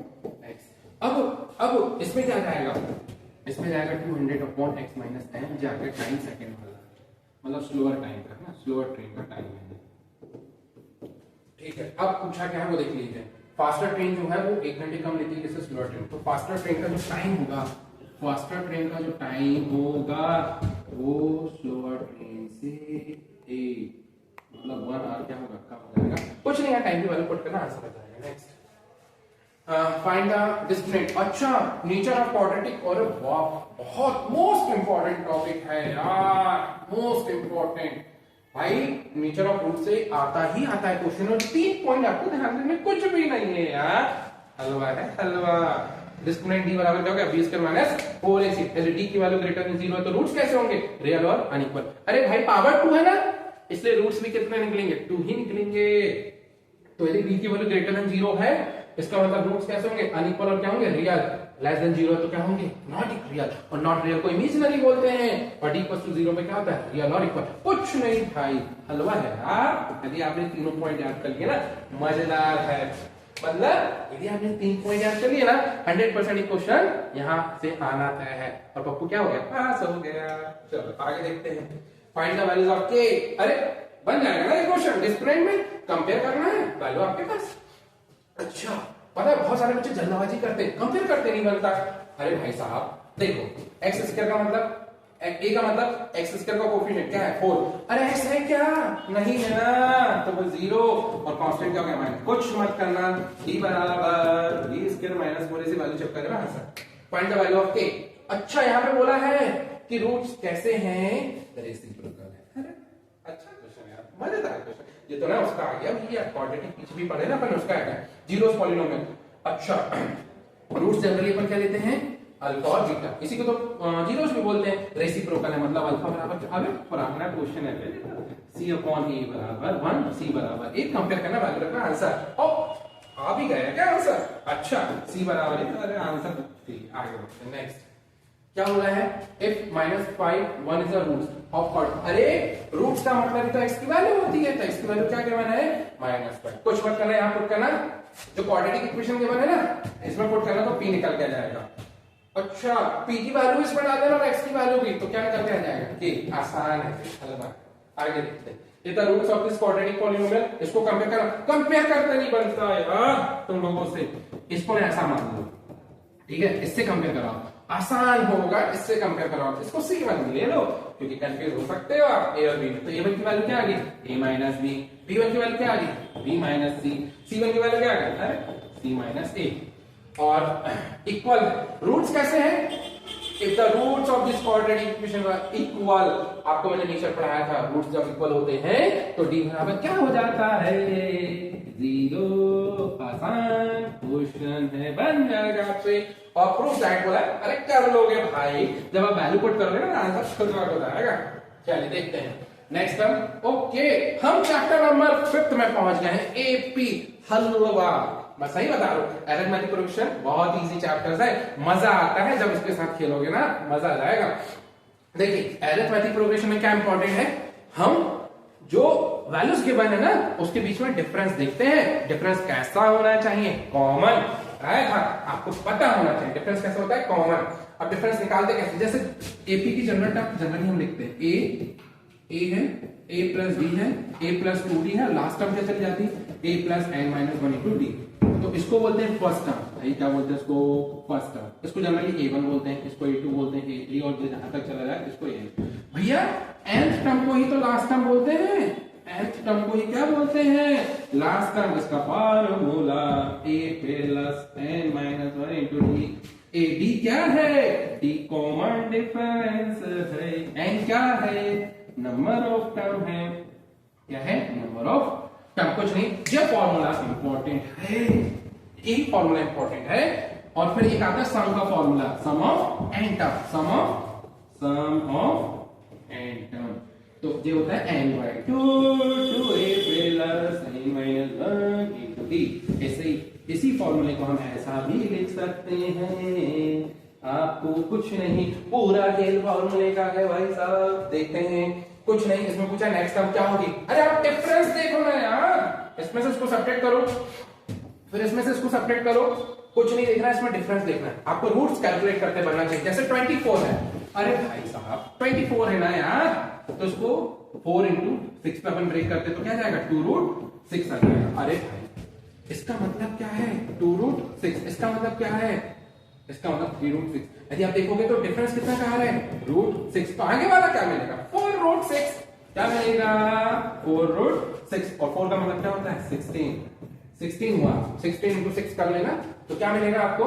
एक्स। अब इसमें क्या जाएगा? इसमें जाएगा 200 अपॉन एक्स माइनस एन, जाकर टाइम सेकंड वाला, मतलब स्लोअर टाइम का ना, स्लोअर ट्रेन का टाइम है। ठीक है, अब पूछा क्या है वो देख लीजिए। फास्टर ट्रेन जो है वो 1 घंटे कम लेती है किससे? Slower train. तो फास्टर ट्रेन का जो टाइम होगा, फास्टर ट्रेन का जो टाइम होगा वो स्लोअर ट्रेन से मतलब 1 आवर क्या होगा? कम हो जाएगा। कुछ नहीं है, टाइम की वैल्यू पुट करना, आंसर आ जाएगा। Next, find the discriminant. अच्छा, नेचर ऑफ क्वाड्रेटिक, और बहुत मोस्ट इंपॉर्टेंट टॉपिक है यार, मोस्ट इंपॉर्टेंट भाई। नेचर ऑफ रूट से आता ही आता है क्वेश्चन, और 3 पॉइंट आपको ध्यान देने में कुछ भी नहीं है यार, हलवा है हलवा। डिस्क्रिमिनेंट डी बराबर क्या हो गया? B square minus 4ac। यदि डी की वैल्यू ग्रेटर देन 0 है तो रूट्स कैसे होंगे? रियल और अनइक्वल। अरे भाई पावर 2 है ना, इसलिए रूट्स भी कितने निकलेंगे? 2 ही निकलेंगे। तो यदि डी की वैल्यू ग्रेटर देन 0 है, इसका मतलब रूट्स कैसे होंगे? अनइक्वल और क्या होंगे? रियल। लेस देन 0 तो क्या होंगे? Not real. और नॉट रियल को इमेजिनरी बोलते हैं, और डी इक्वल टू 0 पे क्या होता है? रियल और इक्वल। कुछ नहीं भाई, हलवा है यार। यदि आपने तीनों पॉइंट याद कर लिए ना, मजेदार है। मतलब यदि आपने 3 पॉइंट याद कर लिए ना, 100% क्वेश्चन यहाँ से आना तय है। और पप्पू क्या हो गया? पास हो गया। चलो आगे देखते हैं। फाइंड द वैल्यूज ऑफ के। अरे बन जाएगा ना ये क्वेश्चन, डिस्क्रिमिनेंट में कंपेयर करना है, वैल्यू आपके पास। अच्छा, पता है बहुत सारे बच्चे जल्दबाजी करते हैं, कंपेयर करते नहीं बनता। अरे भाई साहब देखो, एक्स स्क्वायर का मतलब ए का मतलब एक्स स्क्वायर का कोएफिशिएंट क्या है? 4। अरे एक्स है क्या? नहीं है ना, तो वो 0 और कांस्टेंट क्या हो गया? माइनस। कुछ मत करना, d बराबर b स्क्वायर माइनस 4 ऐसी वैल्यू चेक करना answer. Find the value of k। अच्छा, यहाँ पे बोला है कि रूट्स कैसे हैं? रेसिप्रोकल है। अच्छा क्वेश्चन यार, मजेदार क्वेश्चन। ये तो ना उसका आ गया भैया, क्वाड्रेटिक पीछे भी पढ़े ना अपन, उसका है जीरोस पॉलिनोमियल। अच्छा, रूट्स जनरली अपन क्या लेते हैं? अल्फा और बीटा, इसी को तो जीरोस भी बोलते हैं। रेसिप्रोकल है मतलब अल्फा बराबर क्या? अबे पुराना क्वेश्चन है, c अपॉन a बराबर 1, c बराबर 1, कंपेयर करना, वैल्यू रखना, आंसर। ओ आ भी गया क्या आंसर? अच्छा, c बराबर 1, अरे आंसर ठीक। आगे बढ़ते हैं। नेक्स्ट क्या हो रहा है? if -5 1 is the root of quad। अरे रूट्स का मतलब ही तो x की वैल्यू होती है, तो x की वैल्यू क्या गिवन है? -5। कुछ मत करना, यहाँ पुट करना जो क्वाड्रेटिक इक्वेशन गिवन है ना, इसमें पुट करना तो p निकल के आ जाएगा। अच्छा, p की वैल्यू इसमें डाल देना और x की वैल्यू भी, तो क्या निकल के आ जाएगा? k। आसान है हलवा। आगे देखते हैं। ये the roots of this quadratic polynomial, इसको कंपेयर करना, कंपेयर करते नहीं बनता है यार तुम लोगों से। इसको ऐसा मान लो, ठीक है, इससे कंपेयर कराओ, आसान होगा, इससे कंपेयर कराओ। इसको c1 ले लो, क्योंकि कंफ्यूज हो सकते हो आप a और b में। तो a1 की वैल्यू क्या आ गई? a minus b। b1 की वैल्यू क्या आ गई? b minus c। c1 की वैल्यू क्या आ गई? अरे c माइनस a। और इक्वल रूट्स कैसे हैं? If the roots of this quadratic equation are equal, आपको मैंने नीचे पढ़ाया था, रूट्स जब इक्वल होते हैं तो d बराबर क्या हो जाता है? 0। आसान क्वेश्चन है, बन जाएगा आपसे। और प्रूफ दैट बोला, अरे कर लोगे भाई, जब आप वैल्यू पुट करोगे ना, आंसर खुद हो जाएगा। चलिए देखते हैं नेक्स्ट टर्म। ओके, हम चैप्टर नंबर 5 में पहुंच गए हैं, एपी हलवा। मैं सही बता रहा हूँ, अरिथमेटिक प्रोग्रेशन बहुत इजी चैप्टर्स है, मजा आता है जब इसके साथ खेलोगे ना, मजा आ जाएगा। देखिए अरिथमेटिक प्रोग्रेशन में क्या इंपॉर्टेंट है? हम जो वैल्यूज गिवन है ना, उसके बीच में डिफरेंस देखते हैं। डिफरेंस कैसा होना चाहिए? कॉमन। आपको पता होना चाहिए डिफरेंस कैसे होता है? कॉमन। अब डिफरेंस निकालते कैसे? जैसे एपी की जनरल टर्म जनरली हम लिखते हैं ए है, a प्लस बी है, a प्लस 2d है, लास्ट टर्म क्या चली जाती है? a plus n minus 1 into D. तो इसको बोलते हैं फर्स्ट टर्म। भाई क्या बोलते हैं इसको? First term. इसको जनरली a1 बोलते हैं, इसको a2 बोलते हैं, a3 और जहां तक चला जाए इसको an। भैया nth टर्म को ही तो लास्ट टर्म बोलते हैं, nth टर्म को ही क्या बोलते हैं? Last term. इसका formula a plus n minus 1 into D. A D क्या है? डी कॉमन डिफरेंस है। n क्या है? नंबर ऑफ टर्म है। क्या है, नंबर ऑफ टर्म, कुछ नहीं। ये फॉर्मूला इंपॉर्टेंट है, यही फॉर्मूला इंपॉर्टेंट है। और फिर एक आता है सम का formula, sum of n term, sum of n term. तो ये होता है n by 2 2a plus n minus 1 into d। ऐसे ही इसी फॉर्मूले को हम ऐसा भी लिख सकते हैं, आपको कुछ नहीं, पूरा खेल फॉर्मूले का है भाई साहब। देखते हैं, कुछ नहीं, इसमें पूछा नेक्स्ट टर्म क्या होगी। अरे आप डिफरेंस देखो ना यार, इसमें से इसको सब्ट्रैक्ट करो, फिर इसमें से इसको सब्ट्रैक्ट करो, कुछ नहीं देखना, इसमें डिफरेंस देखना है आपको। रूट्स कैलकुलेट करते बनना चाहिए। जैसे 24 है, अरे भाई साहब 24 है ना यार, तो इसको 4 into 6 पे अपन ब्रेक करते तो क्या जाएगा, 2√6 आ जाएगा। अरे भाई इसका मतलब क्या है, 2√6, इसका मतलब क्या है, इसका मतलब 3√6। यदि आप देखोगे तो डिफरेंस कितना कहा रहे हैं, √6। तो आगे वाला क्या मिलेगा, 4√6। क्या मिलेगा, 4√6। और 4 का मतलब क्या होता है, 16 हुआ। 16 into 6 कर लेना तो क्या मिलेगा आपको,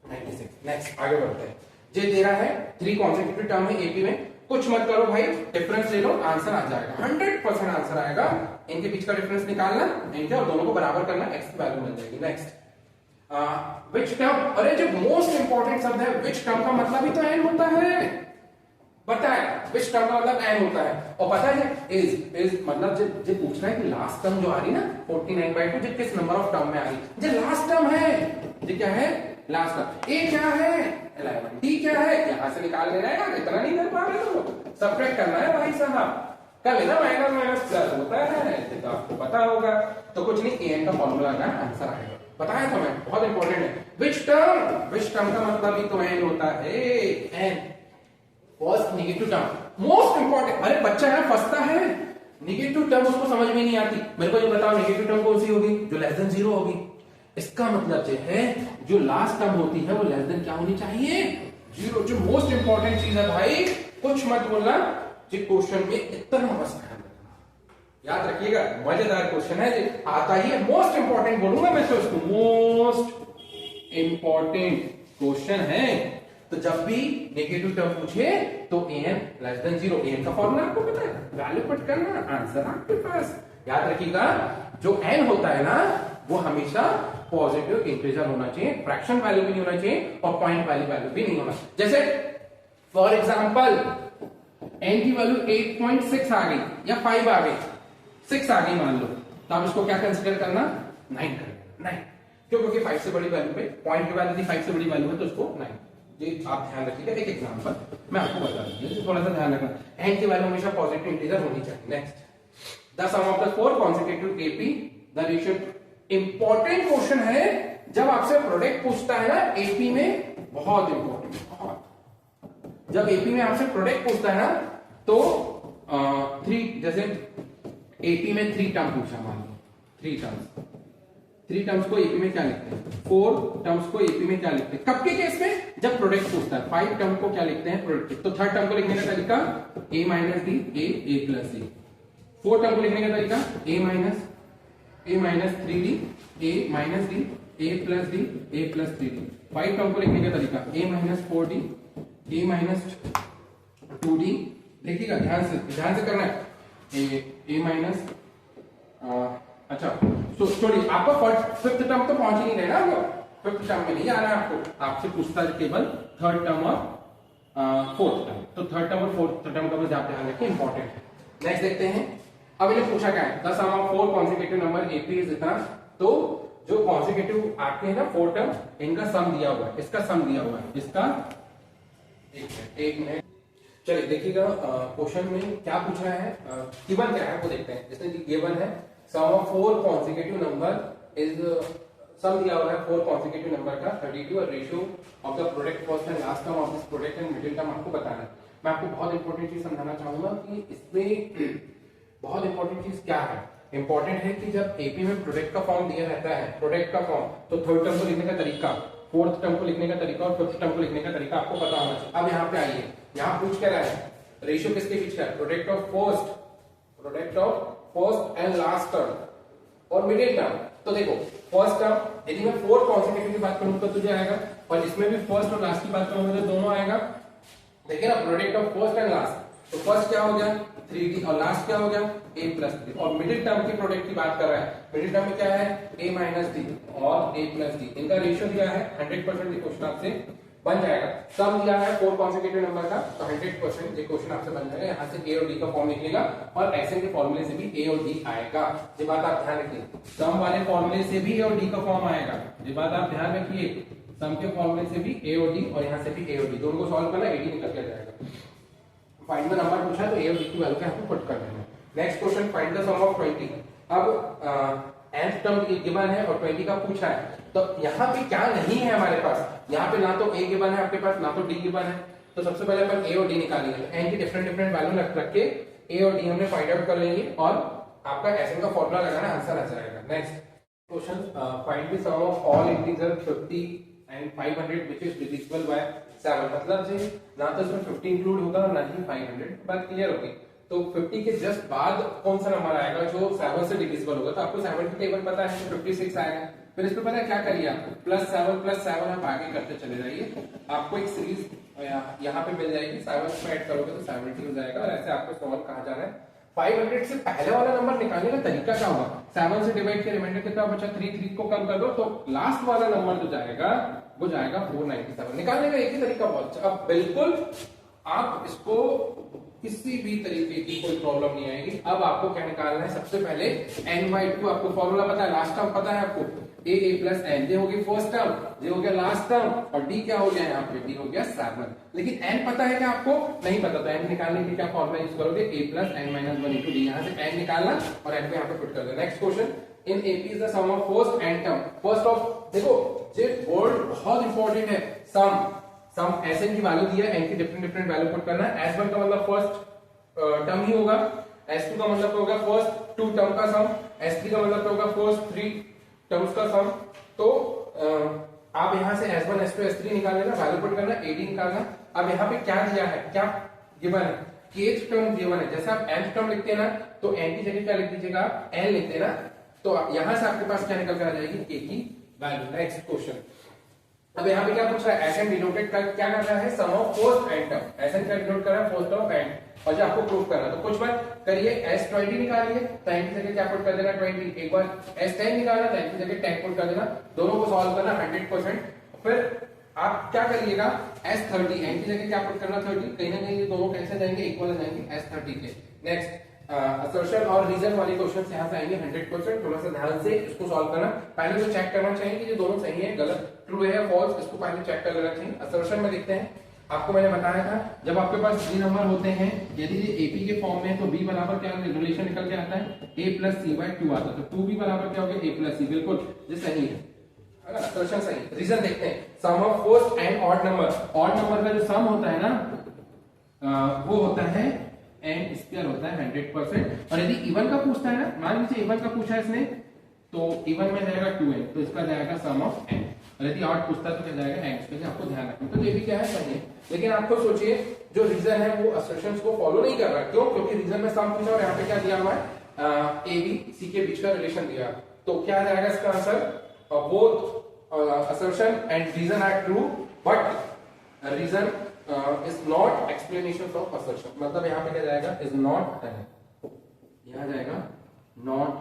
96। नेक्स्ट आगे बढ़ते हैं। ये दे रहा है 3 कॉन्सेक्यूटिव टर्म है एपी में, कुछ मत करो भाई, डिफरेंस ले लो, आंसर आ जाएगा, 100% आंसर आएगा। इनके बीच का डिफरेंस निकालना, इनके और दोनों को बराबर करना, एक्स की वैल्यू मिल जाएगी। नेक्स्ट विच टर्म, अरे जो मोस्ट इंपॉर्टेंट शब्द है विच टर्म का मतलब ही तो एन होता है, पता है, विच टर्म का मतलब एन होता है। और पता है इज मतलब जो पूछ रहा है कि लास्ट टर्म जो आ रही ना 49/2 जो किस नंबर ऑफ टर्म में आ रही, जो लास्ट टर्म है, ये क्या है, लास्ट टर्म। ए क्या है, 11, डी क्या है, यहां से निकाल लेना है, इतना नहीं कर पा रहे हो, सब्ट्रैक्ट करना है भाई साहब, कर लेना, माइनस माइनस प्लस होता है, तो आपको पता होगा। तो कुछ नहीं, एन का फॉर्मूला का आंसर आएगा, बताया था मैं, बहुत इंपॉर्टेंट है। विच टर्म का मतलब ही तो एन होता है, n first negative term, most important. अरे बच्चा है फंसता है, नेगेटिव टर्म उसको समझ में नहीं आती। मेरे को ये बताओ नेगेटिव टर्म कौन सी होगी, जो लेस देन 0 होगी। इसका मतलब जो है जो लास्ट टर्म होती है वो लेस देन क्या होनी चाहिए, 0। जो मोस्ट इंपॉर्टेंट चीज है भाई, कुछ मत बोलना, जो क्वेश्चन में इतना बस ध्यान रखना, याद रखिएगा, मजेदार क्वेश्चन है, आता ही है, मोस्ट इंपॉर्टेंट बोलूंगा मैं तो इसको, मोस्ट इंपॉर्टेंट क्वेश्चन है। तो जब भी नेगेटिव टर्म पूछे तो an लेस देन 0, an का फॉर्मूला आपको पता है, वैल्यू पुट करना, आंसर आपके पास। याद रखिएगा, जो n होता है ना वो हमेशा पॉजिटिव इंटीजर होना चाहिए, फ्रैक्शन वैल्यू भी नहीं होना चाहिए और पॉइंट वाली वैल्यू भी नहीं होना। जैसे फॉर एग्जांपल n की वैल्यू 8.6 आ गई या 5 आ गई, 6 आ गई मान लो, तो आप इसको क्या कंसीडर करना, 9 करना, 9। क्यों, क्योंकि 5 से बड़ी वैल्यू पे पॉइंट की वैल्यू थी, 5 से बड़ी वैल्यू है तो उसको 9। ये आप ध्यान रखिएगा, एक एग्जांपल मैं आपको बता दूंगा, थोड़ा सा ध्यान रखना, n की वैल्यू हमेशा पॉजिटिव इंटीजर होनी चाहिए। Next, the sum of the 4 consecutive AP the ratio. Important question है, जब आपसे प्रोडक्ट पूछता है ना एपी में, बहुत इंपॉर्टेंट, बहुत। जब एपी में आपसे प्रोडक्ट पूछता है ना तो 3, जैसे एपी में 3 टर्म पूछा, मान लो 3 टर्म्स को एपी में क्या लिखते हैं, 4 टर्म्स को एपी में क्या लिखते हैं, कब के केस में, जब प्रोडक्ट पूछता है। 5 टर्म को क्या लिखते हैं, प्रोडक्ट। तो थर्ड टर्म को लिखने का तरीका a minus D, a plus D. 4 term को लिखने का तरीका a minus 3d, a minus D, a plus D, a plus 3d। 5 term को लिखने का तरीका a minus 4d, a minus 2d। देखिएगा ध्यान से करना है, a माइनस, अच्छा तो सॉरी, आपको 5th टर्म तो पहुंच ही नहीं रहे ना, आपको 5th टर्म में नहीं आ रहा है, आपसे पूछता है केवल 3rd टर्म और 4th टर्म। तो 3rd टर्म और 4th टर्म का बस आप ध्यान रखें, इंपॉर्टेंट है। नेक्स्ट देखते हैं, अब इन्हें पूछा क्या है, the sum of 4 consecutive number AP is इतना। तो जो कॉन्सेक्यूटिव आते हैं ना 4 टर्म, इनका सम दिया हुआ है, इसका सम दिया हुआ है, इसका एक मिनट, चलिए देखिएगा क्वेश्चन में क्या पूछ रहा है, गिवन क्या है वो देखते हैं। जैसे गिवन है sum of 4 consecutive number is, सम दिया हुआ है 4 कॉन्सेक्यूटिव नंबर का 32 और ratio of the product first and last term of this product and middle term आपको बताना है। मैं आपको बहुत इंपॉर्टेंट चीज समझाना चाहूंगा कि इसमें बहुत इंपॉर्टेंट चीज क्या है। इंपॉर्टेंट है कि जब एपी में प्रोडक्ट का फॉर्म दिया रहता है, प्रोडक्ट का फॉर्म, तो 3rd टर्म को लिखने का तरीका, 4th टर्म को लिखने का तरीका और 5th टर्म को लिखने का तरीका आपको पता होना चाहिए। अब यहाँ पे आइए, यहाँ पूछ क्या रहा है, रेशियो किसके बीच का है, product of first and last term और मिडिल टर्म। तो देखो फर्स्ट टर्म यदि मैं 4 कॉन्सेक्यूटिव की बात करूं तो तुझे आएगा, और इसमें भी फर्स्ट और लास्ट की बात करूंगा तो दोनों आएगा। देखिए ना, product of first and last, तो फर्स्ट क्या हो गया 3d और लास्ट क्या हो गया a प्लस डी। और मिडिल टर्म की प्रोडक्ट की बात कर रहा है, मिडिल टर्म में क्या है a माइनस डी और a प्लस डी, इनका रेशियो दिया है 100%। ये क्वेश्चन आपसे बन जाएगा। सम दिया है 4 कॉन्सेक्यूटिव नंबर का, तो 100% ये क्वेश्चन आपसे बन जाएगा। यहाँ से a और d का फॉर्म निकलेगा और एक्शन के फॉर्मूले से भी a और d आएगा। ये बात आप ध्यान रखिए, सम वाले फॉर्मूले से भी a और d का फॉर्म आएगा। ये बात आप ध्यान रखिए, सम के फॉर्मूले से भी a और d और यहाँ से भी a और d, दोनों को सॉल्व करना, 80 निकल के जाएगा। फाइंड द नंबर पूछा है तो a और d की वैल्यू आपको पुट कर देना। Next question, find the sum of 20। अब nth टर्म गिवन है और 20 का पूछा है, तो यहाँ पे क्या नहीं है हमारे पास, यहाँ पे ना तो a गिवन है आपके पास, ना तो d गिवन है। तो सबसे पहले अपन a और d निकालेंगे। तो n की डिफरेंट डिफरेंट वैल्यू रख के a और d हमने फाइंड आउट कर लेंगे और आपका SN का फॉर्मूला लगाना, आंसर आ जाएगा। Next question, find the sum of all integer 50 and 500 which is divisible by 7। मतलब से ना तो इसमें 50 इंक्लूड होगा और ना ही 500, बात क्लियर होगी। तो 50 के जस्ट बाद कौन सा नंबर आएगा जो 7 से डिविजिबल होगा, तो आपको 7 की टेबल पता है तो 56 आएगा। फिर इसमें पता है क्या करिए आप, +7 आप आगे करते चले जाइए, आपको एक सीरीज यहाँ पे मिल जाएगी, 7 में ऐड करोगे तो 70 हो जाएगा। और ऐसे आपको सॉल्व कहा जा रहा है। 500 से पहले वाला नंबर निकालने का तरीका क्या होगा, 7 से डिवाइड के रिमाइंडर कितना बचा, 3 को कम कर दो तो लास्ट वाला नंबर जो जाएगा वो जाएगा 497। निकालने का एक ही तरीका बहुत अच्छा। अब बिल्कुल आप इसको किसी भी तरीके की कोई प्रॉब्लम नहीं आएगी। अब आपको क्या निकालना है, सबसे पहले n/2, आपको फॉर्मूला पता है, लास्ट टर्म पता है आपको, a प्लस n, ये हो गई फर्स्ट टर्म, ये हो गया लास्ट टर्म, और d क्या हो गया यहाँ पे, d हो गया 7। लेकिन n पता है क्या आपको, नहीं पता, तो n निकालने के क्या फॉर्मूला यूज करोगे, a plus n minus 1 into d, यहाँ से n निकालना और n को यहाँ पे पुट कर देना। Next question, in AP is the sum of first and term. First of, देखो ये वर्ड बहुत इंपॉर्टेंट है, सम SN की वैल्यू दी है, n की डिफरेंट डिफरेंट वैल्यू पुट करना है। S1 का मतलब फर्स्ट टर्म ही होगा, S2 का मतलब होगा फर्स्ट 2 टर्म का सम, S3 का मतलब होगा फर्स्ट 3 टर्म्स का सम। तो आप यहां से S1 S2 S3 निकाल लेना, वैल्यू पुट करना, AD निकालना। अब यहाँ पे क्या दिया है, क्या गिवन है, kth टर्म गिवन है। जैसे आप nth टर्म लिखते हैं ना, तो n की जगह क्या लिख दीजिएगा, n लिख देना, तो यहां से आपके पास क्या निकल कर आ जाएगी, k की वैल्यू। नेक्स्ट क्वेश्चन, अब यहाँ पे क्या पूछ रहा है, SN डिनोटेड कर क्या कर रहा है, sum of first and term, SN क्या डिनोट कर रहा है, फर्स्ट ऑफ एंड, और जो आपको प्रूफ करना, तो कुछ बात करिए, S20 निकालिए, तो n की जगह क्या पुट कर देना 20, एक बार S10 निकालना, तो n की जगह 10 पुट कर देना, दोनों को सॉल्व करना 100%। फिर आप क्या करिएगा, S30, n की जगह क्या पुट करना 30, कहीं ना कहीं ये दोनों कैसे जाएंगे, इक्वल जाएंगे S30 के। नेक्स्ट असर्शन और रीजन वाले क्वेश्चन यहाँ से आएंगे 100%, थोड़ा सा ध्यान से इसको सॉल्व करना। पहले तो चेक करना चाहिए कि ये दोनों सही है, गलत, ट्रू है फॉल्स, इसको पहले चेक कर लेना चाहिए। असर्शन में देखते हैं, आपको मैंने बताया था जब आपके पास b नंबर होते हैं, यदि ये AP के फॉर्म में, तो b बराबर क्या रिलेशन निकल के आता है, a प्लस c/2 आता है, तो 2b बराबर क्या हो गया, a प्लस c, बिल्कुल ये सही है, असर्शन सही। रीजन देखते हैं, sum of first n odd number, odd number का जो सम होता है ना वो होता है n स्क्वायर होता है 100%। और यदि इवन का पूछता है ना, मान लीजिए इवन का पूछा है इसने, तो इवन में जाएगा 2n, तो इसका जाएगा सम ऑफ n। और यदि ऑड पूछता है तो क्या जाएगा n स्क्वायर, आपको ध्यान रखना। तो ये भी क्या है, सही है। लेकिन आपको सोचिए जो रीजन है वो असर्शंस को फॉलो नहीं कर रहा, क्यों, क्योंकि रीजन में सम पूछा और यहाँ पे क्या दिया हुआ है, a b c के बीच का रिलेशन दिया। तो क्या जाएगा इसका answer, both assertion and reason are true, but reason is not explanation of assertion। मतलब यहाँ पे क्या जाएगा, is not, यहाँ जाएगा not